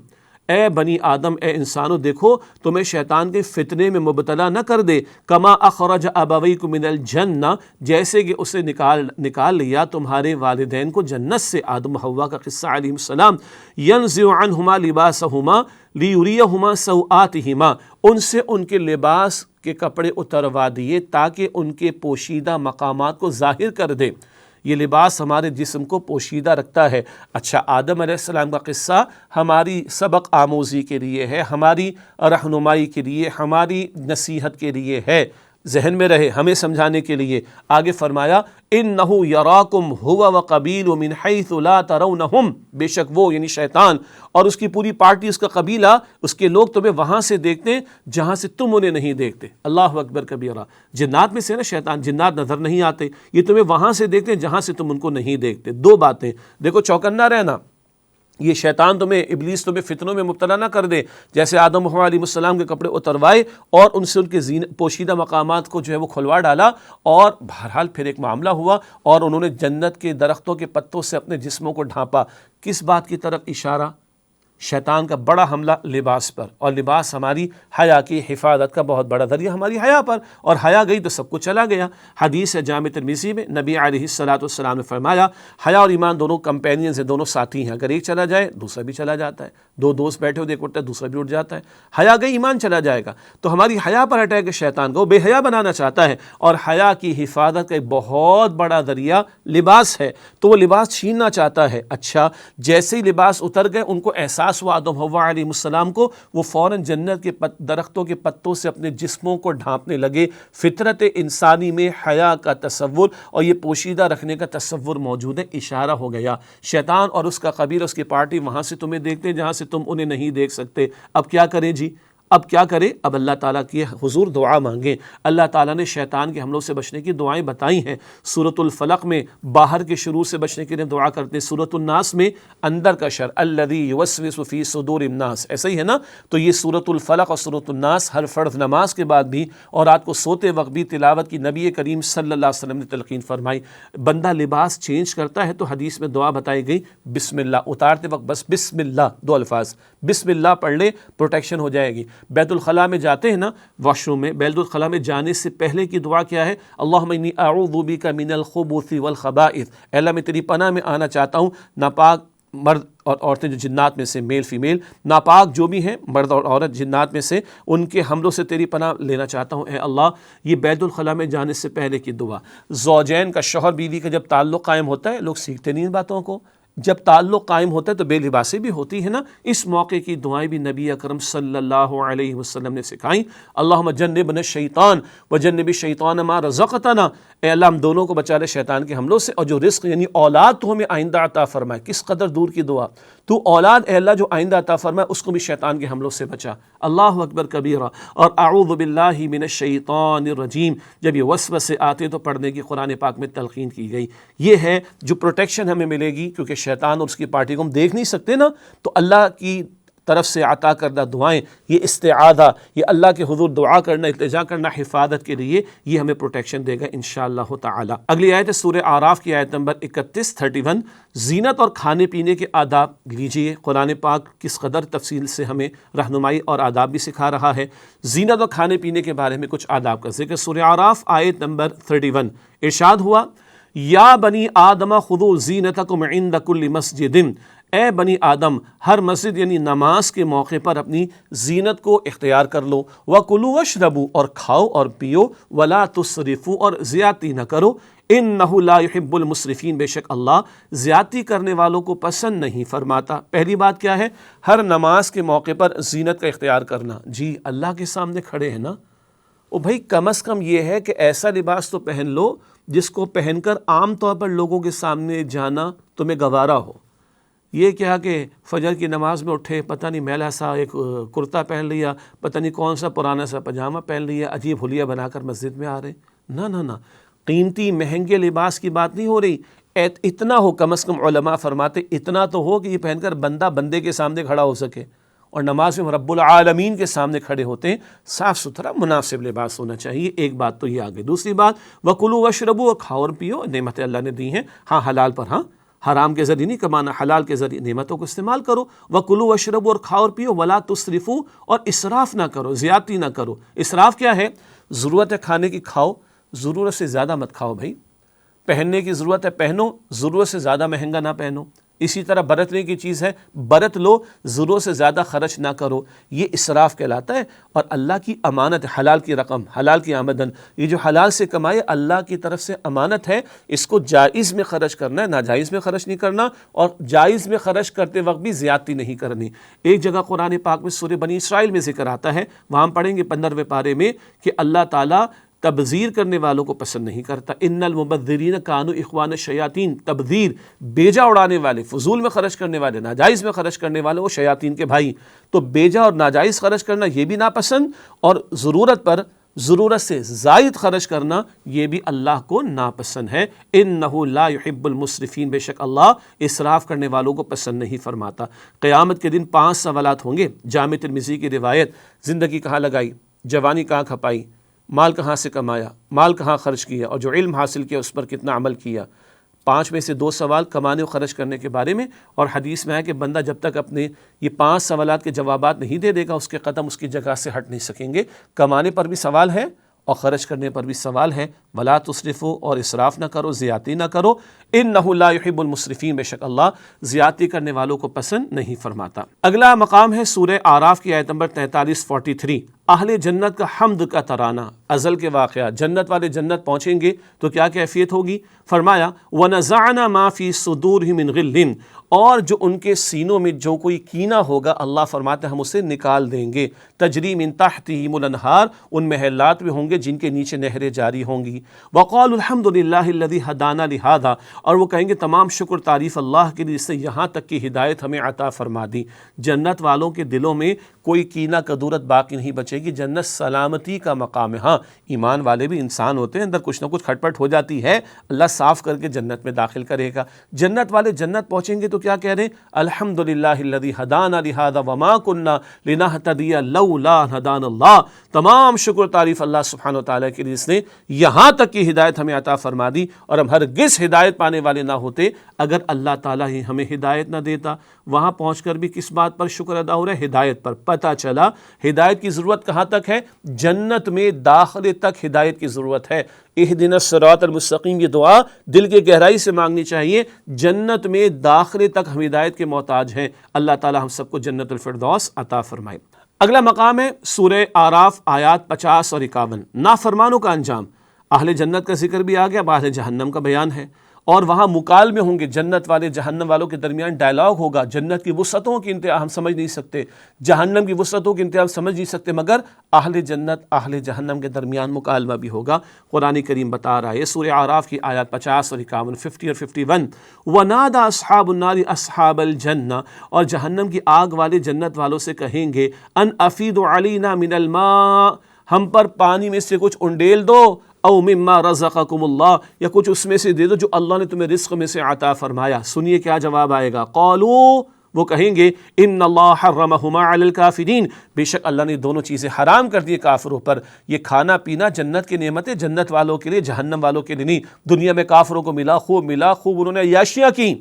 اے بنی آدم، اے انسانوں، دیکھو تمہیں شیطان کے فتنے میں مبتلا نہ کر دے، کما اخرج ابویکم من الجنہ، جیسے کہ اسے نکال لیا تمہارے والدین کو جنت سے، آدم و حوا کا قصہ علیہ السلام، ینزع عنہما لباسہما لیریہما سوآتہما، ان سے ان کے لباس کے کپڑے اتروا دیے تاکہ ان کے پوشیدہ مقامات کو ظاہر کر دے۔ یہ لباس ہمارے جسم کو پوشیدہ رکھتا ہے۔ اچھا، آدم علیہ السلام کا قصہ ہماری سبق آموزی کے لیے ہے، ہماری رہنمائی کے لیے، ہماری نصیحت کے لیے ہے، ذہن میں رہے، ہمیں سمجھانے کے لیے۔ آگے فرمایا انہ یراکم هو وقبیلہ من حیث لا ترونہم، بے شک وہ یعنی شیطان اور اس کی پوری پارٹی، اس کا قبیلہ، اس کے لوگ تمہیں وہاں سے دیکھتے ہیں جہاں سے تم انہیں نہیں دیکھتے۔ اللہ اکبر کبیرہ، جنات میں سے نا شیطان، جنات نظر نہیں آتے، یہ تمہیں وہاں سے دیکھتے ہیں جہاں سے تم ان کو نہیں دیکھتے۔ دو باتیں دیکھو، چوکنا رہنا، یہ شیطان تمہیں، ابلیس تمہیں فتنوں میں مبتلا نہ کر دے، جیسے آدم و حوا علیہ السلام کے کپڑے اتروائے اور ان سے ان کے پوشیدہ مقامات کو جو ہے وہ کھلوا ڈالا، اور بہرحال پھر ایک معاملہ ہوا اور انہوں نے جنت کے درختوں کے پتوں سے اپنے جسموں کو ڈھانپا۔ کس بات کی طرف اشارہ؟ شیطان کا بڑا حملہ لباس پر، اور لباس ہماری حیا کی حفاظت کا بہت بڑا ذریعہ ہماری حیا پر، اور حیا گئی تو سب کچھ چلا گیا۔ حدیث ہے جامع ترمذی میں، نبی علیہ السلام نے فرمایا، حیا اور ایمان دونوں کمپینینز ہیں، دونوں ساتھی ہیں، اگر ایک چلا جائے دوسرا بھی چلا جاتا ہے، دو دوست بیٹھے ہوتے ایک اٹھتا ہے دوسرا بھی اٹھ جاتا ہے، حیا گئی ایمان چلا جائے گا۔ تو ہماری حیا پر اٹیک ہے شیطان کو، بے حیا بنانا چاہتا ہے، اور حیا کی حفاظت کا ایک بہت بڑا ذریعہ لباس ہے، تو وہ لباس چھیننا چاہتا ہے۔ اچھا، جیسے ہی لباس اتر گئے، ان کو احساس ہوا آدم حوا علیہ السلام کو، وہ فوراً جنت کے درختوں کے پتوں سے اپنے جسموں کو ڈھانپنے لگے۔ فطرت انسانی میں حیا کا تصور اور یہ پوشیدہ رکھنے کا تصور موجود ہے، اشارہ ہو گیا۔ شیطان اور اس کا قبیلہ، اس کی پارٹی وہاں سے تمہیں دیکھتے ہیں جہاں سے تم انہیں نہیں دیکھ سکتے۔ اب کیا کریں جی؟ اب کیا کریں؟ اب اللہ تعالیٰ کی حضور دعا مانگیں۔ اللہ تعالیٰ نے شیطان کے حملوں سے بچنے کی دعائیں بتائی ہیں۔ سورۃ الفلق میں باہر کے شرور سے بچنے کے لیے دعا کرتے ہیں، سورۃ الناس میں اندر کا شر، الذی یوسوس فی صدور الناس، ایسا ہی ہے نا؟ تو یہ سورۃ الفلق اور سورۃ الناس ہر فرض نماز کے بعد بھی اور رات کو سوتے وقت بھی تلاوت کی نبی کریم صلی اللہ علیہ وسلم نے تلقین فرمائی۔ بندہ لباس چینج کرتا ہے تو حدیث میں دعا بتائی گئی، بسم اللہ، اتارتے وقت بس بسم اللہ، دو الفاظ بسم اللہ پڑھ لے، پروٹیکشن ہو جائے گی۔ بیت الخلاء میں جاتے ہیں نا، واش روم میں، بیت الخلاء میں جانے سے پہلے کی دعا کیا ہے؟ اللہم انی اعوذ بک من الخبث والخبائث، اے اللہ میں تیری پناہ میں آنا چاہتا ہوں ناپاک مرد اور عورتیں جو جنات میں سے، میل فیمیل، ناپاک جو بھی ہیں مرد اور عورت جنات میں سے، ان کے حملوں سے تیری پناہ لینا چاہتا ہوں اے اللہ۔ یہ بیت الخلاء میں جانے سے پہلے کی دعا۔ زوجین کا، شوہر بیوی کا جب تعلق قائم ہوتا ہے، لوگ سیکھتے نہیں ان باتوں کو، جب تعلق قائم ہوتا ہے تو بے لباسی بھی ہوتی ہے نا. اس موقع کی دعائیں بھی نبی اکرم صلی اللہ علیہ وسلم نے سکھائیں. اللہم جنبنا الشیطان وجنب الشیطان ما رزقتنا، اے اللہ ہم دونوں کو بچا لے شیطان کے حملوں سے، اور جو رزق یعنی اولاد تو ہمیں آئندہ عطا فرمائے. کس قدر دور کی دعا. تو اولاد اے اللہ جو آئندہ عطا فرمائے اس کو بھی شیطان کے حملوں سے بچا. اللہ اکبر کبیرہ. اور اعوذ باللہ من الشیطان الرجیم، جب یہ وسوسے آتے تو پڑھنے کی قرآن پاک میں تلقین کی گئی. یہ ہے جو پروٹیکشن ہمیں ملے گی، کیونکہ شیطان اور اس کی پارٹی کو ہم دیکھ نہیں سکتے نا. تو اللہ کی طرف سے عطا کردہ دعائیں، یہ استعاذہ، یہ اللہ کے حضور دعا کرنا، التجا کرنا حفاظت کے لیے، یہ ہمیں پروٹیکشن دے گا انشاءاللہ تعالی. اگلی آیت ہے سورہ اعراف کی آیت نمبر 31 زینت اور کھانے پینے کے آداب لیجئے. قرآن پاک کس قدر تفصیل سے ہمیں رہنمائی اور آداب بھی سکھا رہا ہے. زینت اور کھانے پینے کے بارے میں کچھ آداب کا ذکر. سورہ اعراف آیت نمبر 31 ارشاد ہوا، یا بنی آدم خذوا زینتکم عند کل مسجد، اے بنی آدم ہر مسجد یعنی نماز کے موقع پر اپنی زینت کو اختیار کر لو. وَكُلُوا وَاشْرَبُوا، اور کھاؤ اور پیو. وَلَا تُسْرِفُوا، اور زیادتی نہ کرو. إِنَّهُ لَا يُحِبُّ الْمُسْرِفِينَ، بے شک اللہ زیادتی کرنے والوں کو پسند نہیں فرماتا. پہلی بات کیا ہے؟ ہر نماز کے موقع پر زینت کا اختیار کرنا. جی اللہ کے سامنے کھڑے ہیں نا، او بھائی کم از کم یہ ہے کہ ایسا لباس تو پہن لو جس کو پہن کر عام طور پر لوگوں کے سامنے جانا تمہیں گوارا ہو. یہ کیا کہ فجر کی نماز میں اٹھے، پتہ نہیں میلا سا ایک کرتا پہن لیا، پتہ نہیں کون سا پرانا سا پاجامہ پہن لیا، عجیب حلیہ بنا کر مسجد میں آ رہے. نہ نہ نہ، قیمتی مہنگے لباس کی بات نہیں ہو رہی. اتنا ہو، کم از کم علماء فرماتے اتنا تو ہو کہ یہ پہن کر بندہ بندے کے سامنے کھڑا ہو سکے. اور نماز میں رب العالمین کے سامنے کھڑے ہوتے ہیں، صاف ستھرا مناسب لباس ہونا چاہیے. ایک بات تو یہ آگے. دوسری بات، وَكُلُوا وَاشْرَبُوا، اور کھاؤ اور پیو. نعمتیں اللہ نے دی ہیں، ہاں حلال پر، ہاں حرام کے ذریعے نہیں کمانا، حلال کے ذریعے نعمتوں کو استعمال کرو. وَكُلُوا وَاشْرَبُوا، اور کھاؤ اور پیو. وَلَا تُسْرِفُوا، اور اسراف نہ کرو، زیادتی نہ کرو. اسراف کیا ہے؟ ضرورت ہے کھانے کی کھاؤ، ضرورت سے زیادہ مت کھاؤ بھائی. پہننے کی ضرورت ہے پہنو، ضرورت سے زیادہ مہنگا نہ پہنو. اسی طرح برتنے کی چیز ہے، برت لو، ضرورت سے زیادہ خرچ نہ کرو. یہ اسراف کہلاتا ہے. اور اللہ کی امانت، حلال کی رقم، حلال کی آمدن، یہ جو حلال سے کمائے اللہ کی طرف سے امانت ہے، اس کو جائز میں خرچ کرنا ہے، ناجائز میں خرچ نہیں کرنا. اور جائز میں خرچ کرتے وقت بھی زیادتی نہیں کرنی. ایک جگہ قرآن پاک میں سورہ بنی اسرائیل میں ذکر آتا ہے، وہاں ہم پڑھیں گے 15ویں پارے میں، کہ اللہ تعالیٰ تبذیر کرنے والوں کو پسند نہیں کرتا. ان المبذرین کانوا اخوان الشیاطین، تبذیر، بیجا اڑانے والے، فضول میں خرچ کرنے والے، ناجائز میں خرچ کرنے والے، وہ شیاطین کے بھائی. تو بیجا اور ناجائز خرچ کرنا یہ بھی ناپسند، اور ضرورت پر ضرورت سے زائد خرچ کرنا یہ بھی اللہ کو ناپسند ہے. انہ لا يحب المسرفین، بے شک اللہ اسراف کرنے والوں کو پسند نہیں فرماتا. قیامت کے دن 5 سوالات ہوں گے. جامع ترمذی کی روایت، زندگی کہاں لگائی، جوانی کہاں کھپائی، مال کہاں سے کمایا، مال کہاں خرچ کیا، اور جو علم حاصل کیا اس پر کتنا عمل کیا. 5 میں سے 2 سوال کمانے اور خرچ کرنے کے بارے میں. اور حدیث میں ہے کہ بندہ جب تک اپنے یہ 5 سوالات کے جوابات نہیں دے دے گا، اس کے قدم اس کی جگہ سے ہٹ نہیں سکیں گے. کمانے پر بھی سوال ہے اور خرچ کرنے پر بھی سوال ہے. ولا تسرفوا، اور اسراف نہ کرو، زیادتی نہ کرو. انہ لا يحب المسرفین، بے شک اللہ زیادتی کرنے والوں کو پسند نہیں فرماتا. اگلا مقام ہے سورہ اعراف کی آیت نمبر 43 اہل جنت کا حمد کا ترانہ. ازل کے واقعات، جنت والے جنت پہنچیں گے تو کیا کیفیت ہوگی؟ فرمایا وَنَزَعْنَا مَا فِي صُدُورِهِم مِّن غِلٍّ، اور جو ان کے سینوں میں جو کوئی کینہ ہوگا اللہ فرماتے ہیں ہم اسے نکال دیں گے. تجری من تحتہم الانہار، ان محلات میں ہوں گے جن کے نیچے نہریں جاری ہوں گی. وقالوا الحمد للہ الذی ہدانا لہذا، اور وہ کہیں گے تمام شکر تعریف اللہ کے لیے جس نے یہاں تک کی ہدایت ہمیں عطا فرما دی. جنت والوں کے دلوں میں کوئی کینہ کدورت باقی نہیں بچے گی. جنت سلامتی کا مقام ہے. ہاں ایمان والے بھی انسان ہوتے ہیں، اندر کچھ نہ کچھ کھٹ پٹ ہو جاتی ہے، اللہ صاف کر کے جنت میں داخل کرے گا. جنت والے جنت پہنچیں گے تو کیا کہہ رہے ہیں؟ الحمدللہ الذی ہدانا لہذا وما کنا لنہتدی لولا ان ہدانا اللہ. تمام شکر تعریف اللہ سبحانہ و تعالیٰ کے لیے جس نے یہاں تک کی ہدایت ہمیں عطا فرما دی. اور ہم ہرگز ہدایت پانے والے نہ ہوتے اگر اللہ تعالیٰ ہی ہمیں ہدایت نہ دیتا. وہاں پہنچ کر بھی کس بات پر شکر ادا ہو رہا ہے؟ ہدایت پر. پتہ چلا ہدایت کی ضرورت کہاں تک ہے؟ جنت میں داخلے تک ہدایت کی ضرورت ہے. اہدنا الصراط المستقیم، یہ دعا دل کے گہرائی سے مانگنی چاہیے. جنت میں داخلے تک ہم ہدایت کے محتاج ہیں. اللہ تعالیٰ ہم سب کو جنت الفردوس عطا فرمائے. اگلا مقام ہے سورہ اعراف آیات 50 اور 51. نافرمانوں کا انجام. اہل جنت کا ذکر بھی آ گیا، اب اہل جہنم کا بیان ہے. اور وہاں مکالمے ہوں گے جنت والے جہنم والوں کے درمیان، ڈائلاگ ہوگا، جنت کی وسعتوں کی انتہا ہم سمجھ نہیں سکتے، جہنم کی وسعتوں کی انتہا ہم سمجھ نہیں سکتے، مگر اہل جنت اہل جہنم کے درمیان مکالمہ بھی ہوگا۔ قرآن کریم بتا رہا ہے، سورہ اعراف کی آیات 50 اور 51، 50 اور 51، وَنَادَى أَصْحَابُ النَّارِ أَصْحَابَ الْجَنَّةِ، اور جہنم کی آگ والے جنت والوں سے کہیں گے، أَنْ أَفِيضُ عَلَيْنَا مِنَ الْمَاءِ، ہم پر پانی میں سے کچھ انڈیل دو، او مما رزقکم اللہ، یا کچھ اس میں سے دے دو جو اللہ نے تمہیں رزق میں سے عطا فرمایا۔ سنیے کیا جواب آئے گا، قالوا، وہ کہیں گے، ان اللہ حرمہما علی الکافرین، بے شک اللہ نے دونوں چیزیں حرام کر دیے کافروں پر۔ یہ کھانا پینا جنت کی نعمتیں جنت والوں کے لیے، جہنم والوں کے لیے نہیں۔ دنیا میں کافروں کو ملا خوب انہوں نے عیاشیاں کی،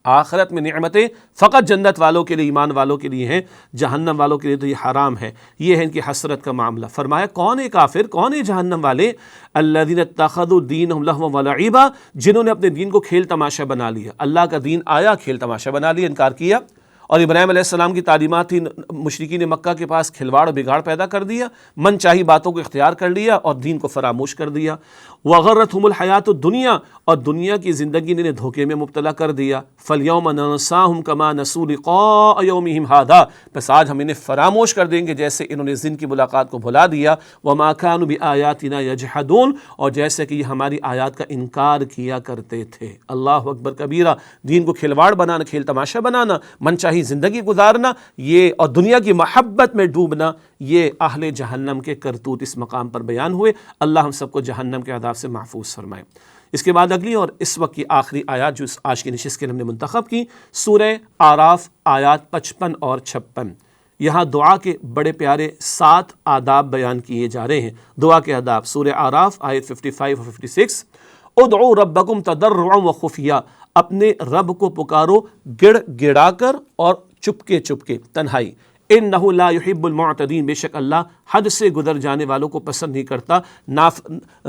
آخرت میں نعمتیں فقط جنت والوں کے لیے، ایمان والوں کے لیے ہیں، جہنم والوں کے لیے تو یہ حرام ہے۔ یہ ہے ان کی حسرت کا معاملہ۔ فرمایا کون ہے کافر، کون ہے جہنم والے؟ الذین اتخذوا دینہم لہوا ولعبا، جنہوں نے اپنے دین کو کھیل تماشا بنا لیا۔ اللہ کا دین آیا، کھیل تماشا بنا لیا، انکار کیا۔ اور ابراہیم علیہ السلام کی تعلیمات تھی، مشرکین مکہ کے پاس کھلواڑ و بگاڑ پیدا کر دیا، من چاہی باتوں کو اختیار کر لیا اور دین کو فراموش کر دیا۔ وغرتہم الحیات الدنیا، اور دنیا کی زندگی نے انہیں دھوکے میں مبتلا کر دیا۔ فالیوم ننساہم کما نسوا لقاء یومہم ھذا، بس آج ہم انہیں فراموش کر دیں گے جیسے انہوں نے دن کی ملاقات کو بھلا دیا۔ وما کانوا بآیاتنا یجحدون، اور جیسے کہ یہ ہماری آیات کا انکار کیا کرتے تھے۔ اللہ اکبر کبیرہ، دین کو کھلواڑ بنانا، کھیل تماشا بنانا، من چاہی زندگی گزارنا، یہ اور دنیا کی محبت میں ڈوبنا، یہ اہل جہنم کے کرتوت اس مقام پر بیان ہوئے۔ اللہ ہم سب کو جہنم کے عذاب سے محفوظ فرمائے۔ اس کے بعد اگلی اور اس وقت کی آخری آیات جو آج کی نشست کے لیے ہم نے منتخب کی، سورہ اعراف آیات 55 اور 56۔ یہاں دعا کے بڑے پیارے 7 آداب بیان کیے جا رہے ہیں، دعا کے آداب۔ سورہ اعراف آیت 55 اور 56، ادعوا ربکم تضرعا وخفیا، اپنے رب کو پکارو گڑ گڑا کر اور چپکے چپکے، تنہائی۔ انہ لا يحب المعتدین، بے شک اللہ حد سے گزر جانے والوں کو پسند نہیں کرتا۔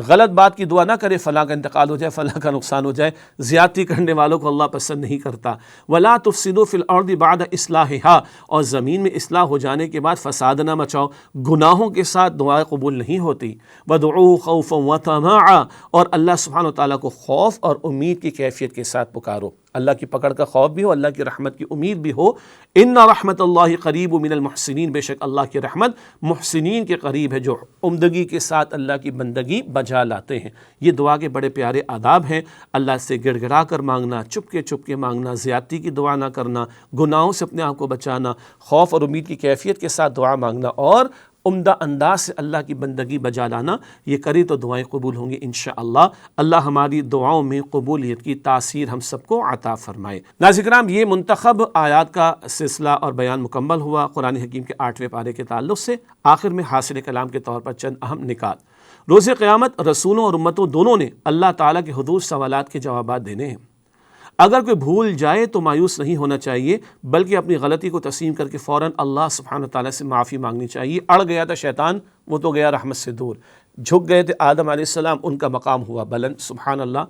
غلط بات کی دعا نہ کرے، فلاں کا انتقال ہو جائے، فلاں کا نقصان ہو جائے، زیادتی کرنے والوں کو اللہ پسند نہیں کرتا۔ ولا تفسدوا فی الارض بعد اصلاحها، اور زمین میں اصلاح ہو جانے کے بعد فساد نہ مچاؤ، گناہوں کے ساتھ دعائیں قبول نہیں ہوتی۔ وادعوه خوفا وطمعا، اور اللہ سبحانہ وتعالیٰ کو خوف اور امید کی کیفیت کے ساتھ پکارو، اللہ کی پکڑ کا خوف بھی ہو، اللہ کی رحمت کی امید بھی ہو۔ ان رحمت اللہ قریب من المحسنین، بے شک اللہ کی رحمت محسنین کے قریب ہے، جو عمدگی کے ساتھ اللہ کی بندگی بجا لاتے ہیں۔ یہ دعا کے بڑے پیارے آداب ہیں، اللہ سے گڑ گڑا کر مانگنا، چپکے چپکے مانگنا، زیادتی کی دعا نہ کرنا، گناہوں سے اپنے آپ کو بچانا، خوف اور امید کی کیفیت کے ساتھ دعا مانگنا، اور عمدہ انداز سے اللہ کی بندگی بجا لانا۔ یہ کری تو دعائیں قبول ہوں گی انشاءاللہ۔ اللہ ہماری دعاؤں میں قبولیت کی تاثیر ہم سب کو عطا فرمائے۔ ناظرین کرام، یہ منتخب آیات کا سلسلہ اور بیان مکمل ہوا قرآن حکیم کے 8ویں پارے کے تعلق سے۔ آخر میں حاصل کلام کے طور پر چند اہم نکات۔ روز قیامت رسولوں اور امتوں دونوں نے اللہ تعالیٰ کے حضور سوالات کے جوابات دینے ہیں۔ اگر کوئی بھول جائے تو مایوس نہیں ہونا چاہیے، بلکہ اپنی غلطی کو تسلیم کر کے فوراً اللہ سبحانہ تعالیٰ سے معافی مانگنی چاہیے۔ اڑ گیا تھا شیطان، وہ تو گیا رحمت سے دور۔ جھک گئے تھے آدم علیہ السلام، ان کا مقام ہوا بلند، سبحان اللہ۔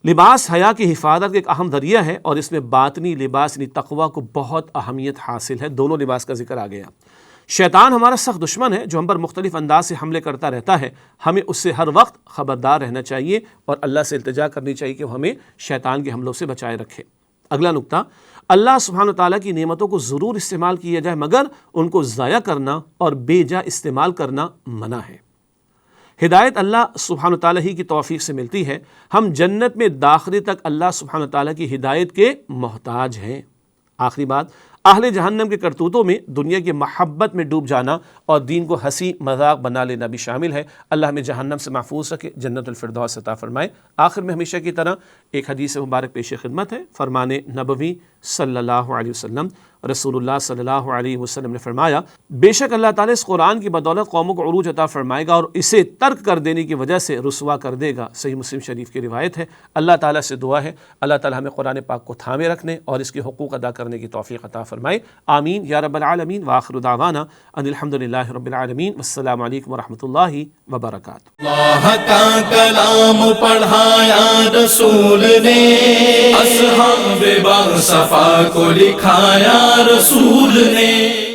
لباس حیا کی حفاظت کا ایک اہم ذریعہ ہے، اور اس میں باطنی لباس یعنی تقویٰ کو بہت اہمیت حاصل ہے۔ دونوں لباس کا ذکر آ گیا۔ شیطان ہمارا سخت دشمن ہے جو ہم پر مختلف انداز سے حملے کرتا رہتا ہے، ہمیں اس سے ہر وقت خبردار رہنا چاہیے اور اللہ سے التجا کرنی چاہیے کہ وہ ہمیں شیطان کے حملوں سے بچائے رکھے۔ اگلا نقطہ، اللہ سبحانہ تعالیٰ کی نعمتوں کو ضرور استعمال کیا جائے، مگر ان کو ضائع کرنا اور بے جا استعمال کرنا منع ہے۔ ہدایت اللہ سبحانہ تعالیٰ ہی کی توفیق سے ملتی ہے، ہم جنت میں داخلے تک اللہ سبحانہ تعالیٰ کی ہدایت کے محتاج ہیں۔ آخری بات، اہل جہنم کے کرتوتوں میں دنیا کی محبت میں ڈوب جانا اور دین کو ہنسی مذاق بنا لینا بھی شامل ہے۔ اللہ ہمیں جہنم سے محفوظ رکھے، جنت الفردوس عطا فرمائے۔ آخر میں ہمیشہ کی طرح ایک حدیث مبارک پیش خدمت ہے۔ فرمان نبوی صلی اللہ علیہ وسلم، رسول اللہ صلی اللہ علیہ وسلم نے فرمایا، بے شک اللہ تعالیٰ اس قرآن کی بدولت قوموں کو عروج عطا فرمائے گا اور اسے ترک کر دینے کی وجہ سے رسوا کر دے گا۔ صحیح مسلم شریف کی روایت ہے۔ اللہ تعالیٰ سے دعا ہے اللہ تعالیٰ ہمیں قرآن پاک کو تھامے رکھنے اور اس کے حقوق ادا کرنے کی توفیق عطا فرمائے، آمین یا رب العالمین۔ وآخر دعوانا ان الحمدللہ رب العالمین، والسلام علیکم ورحمۃ اللہ وبرکاتہ۔ اللہ کا کلام پڑھایا رسول نے، اصحاب باصفا کو لکھایا رسول نے۔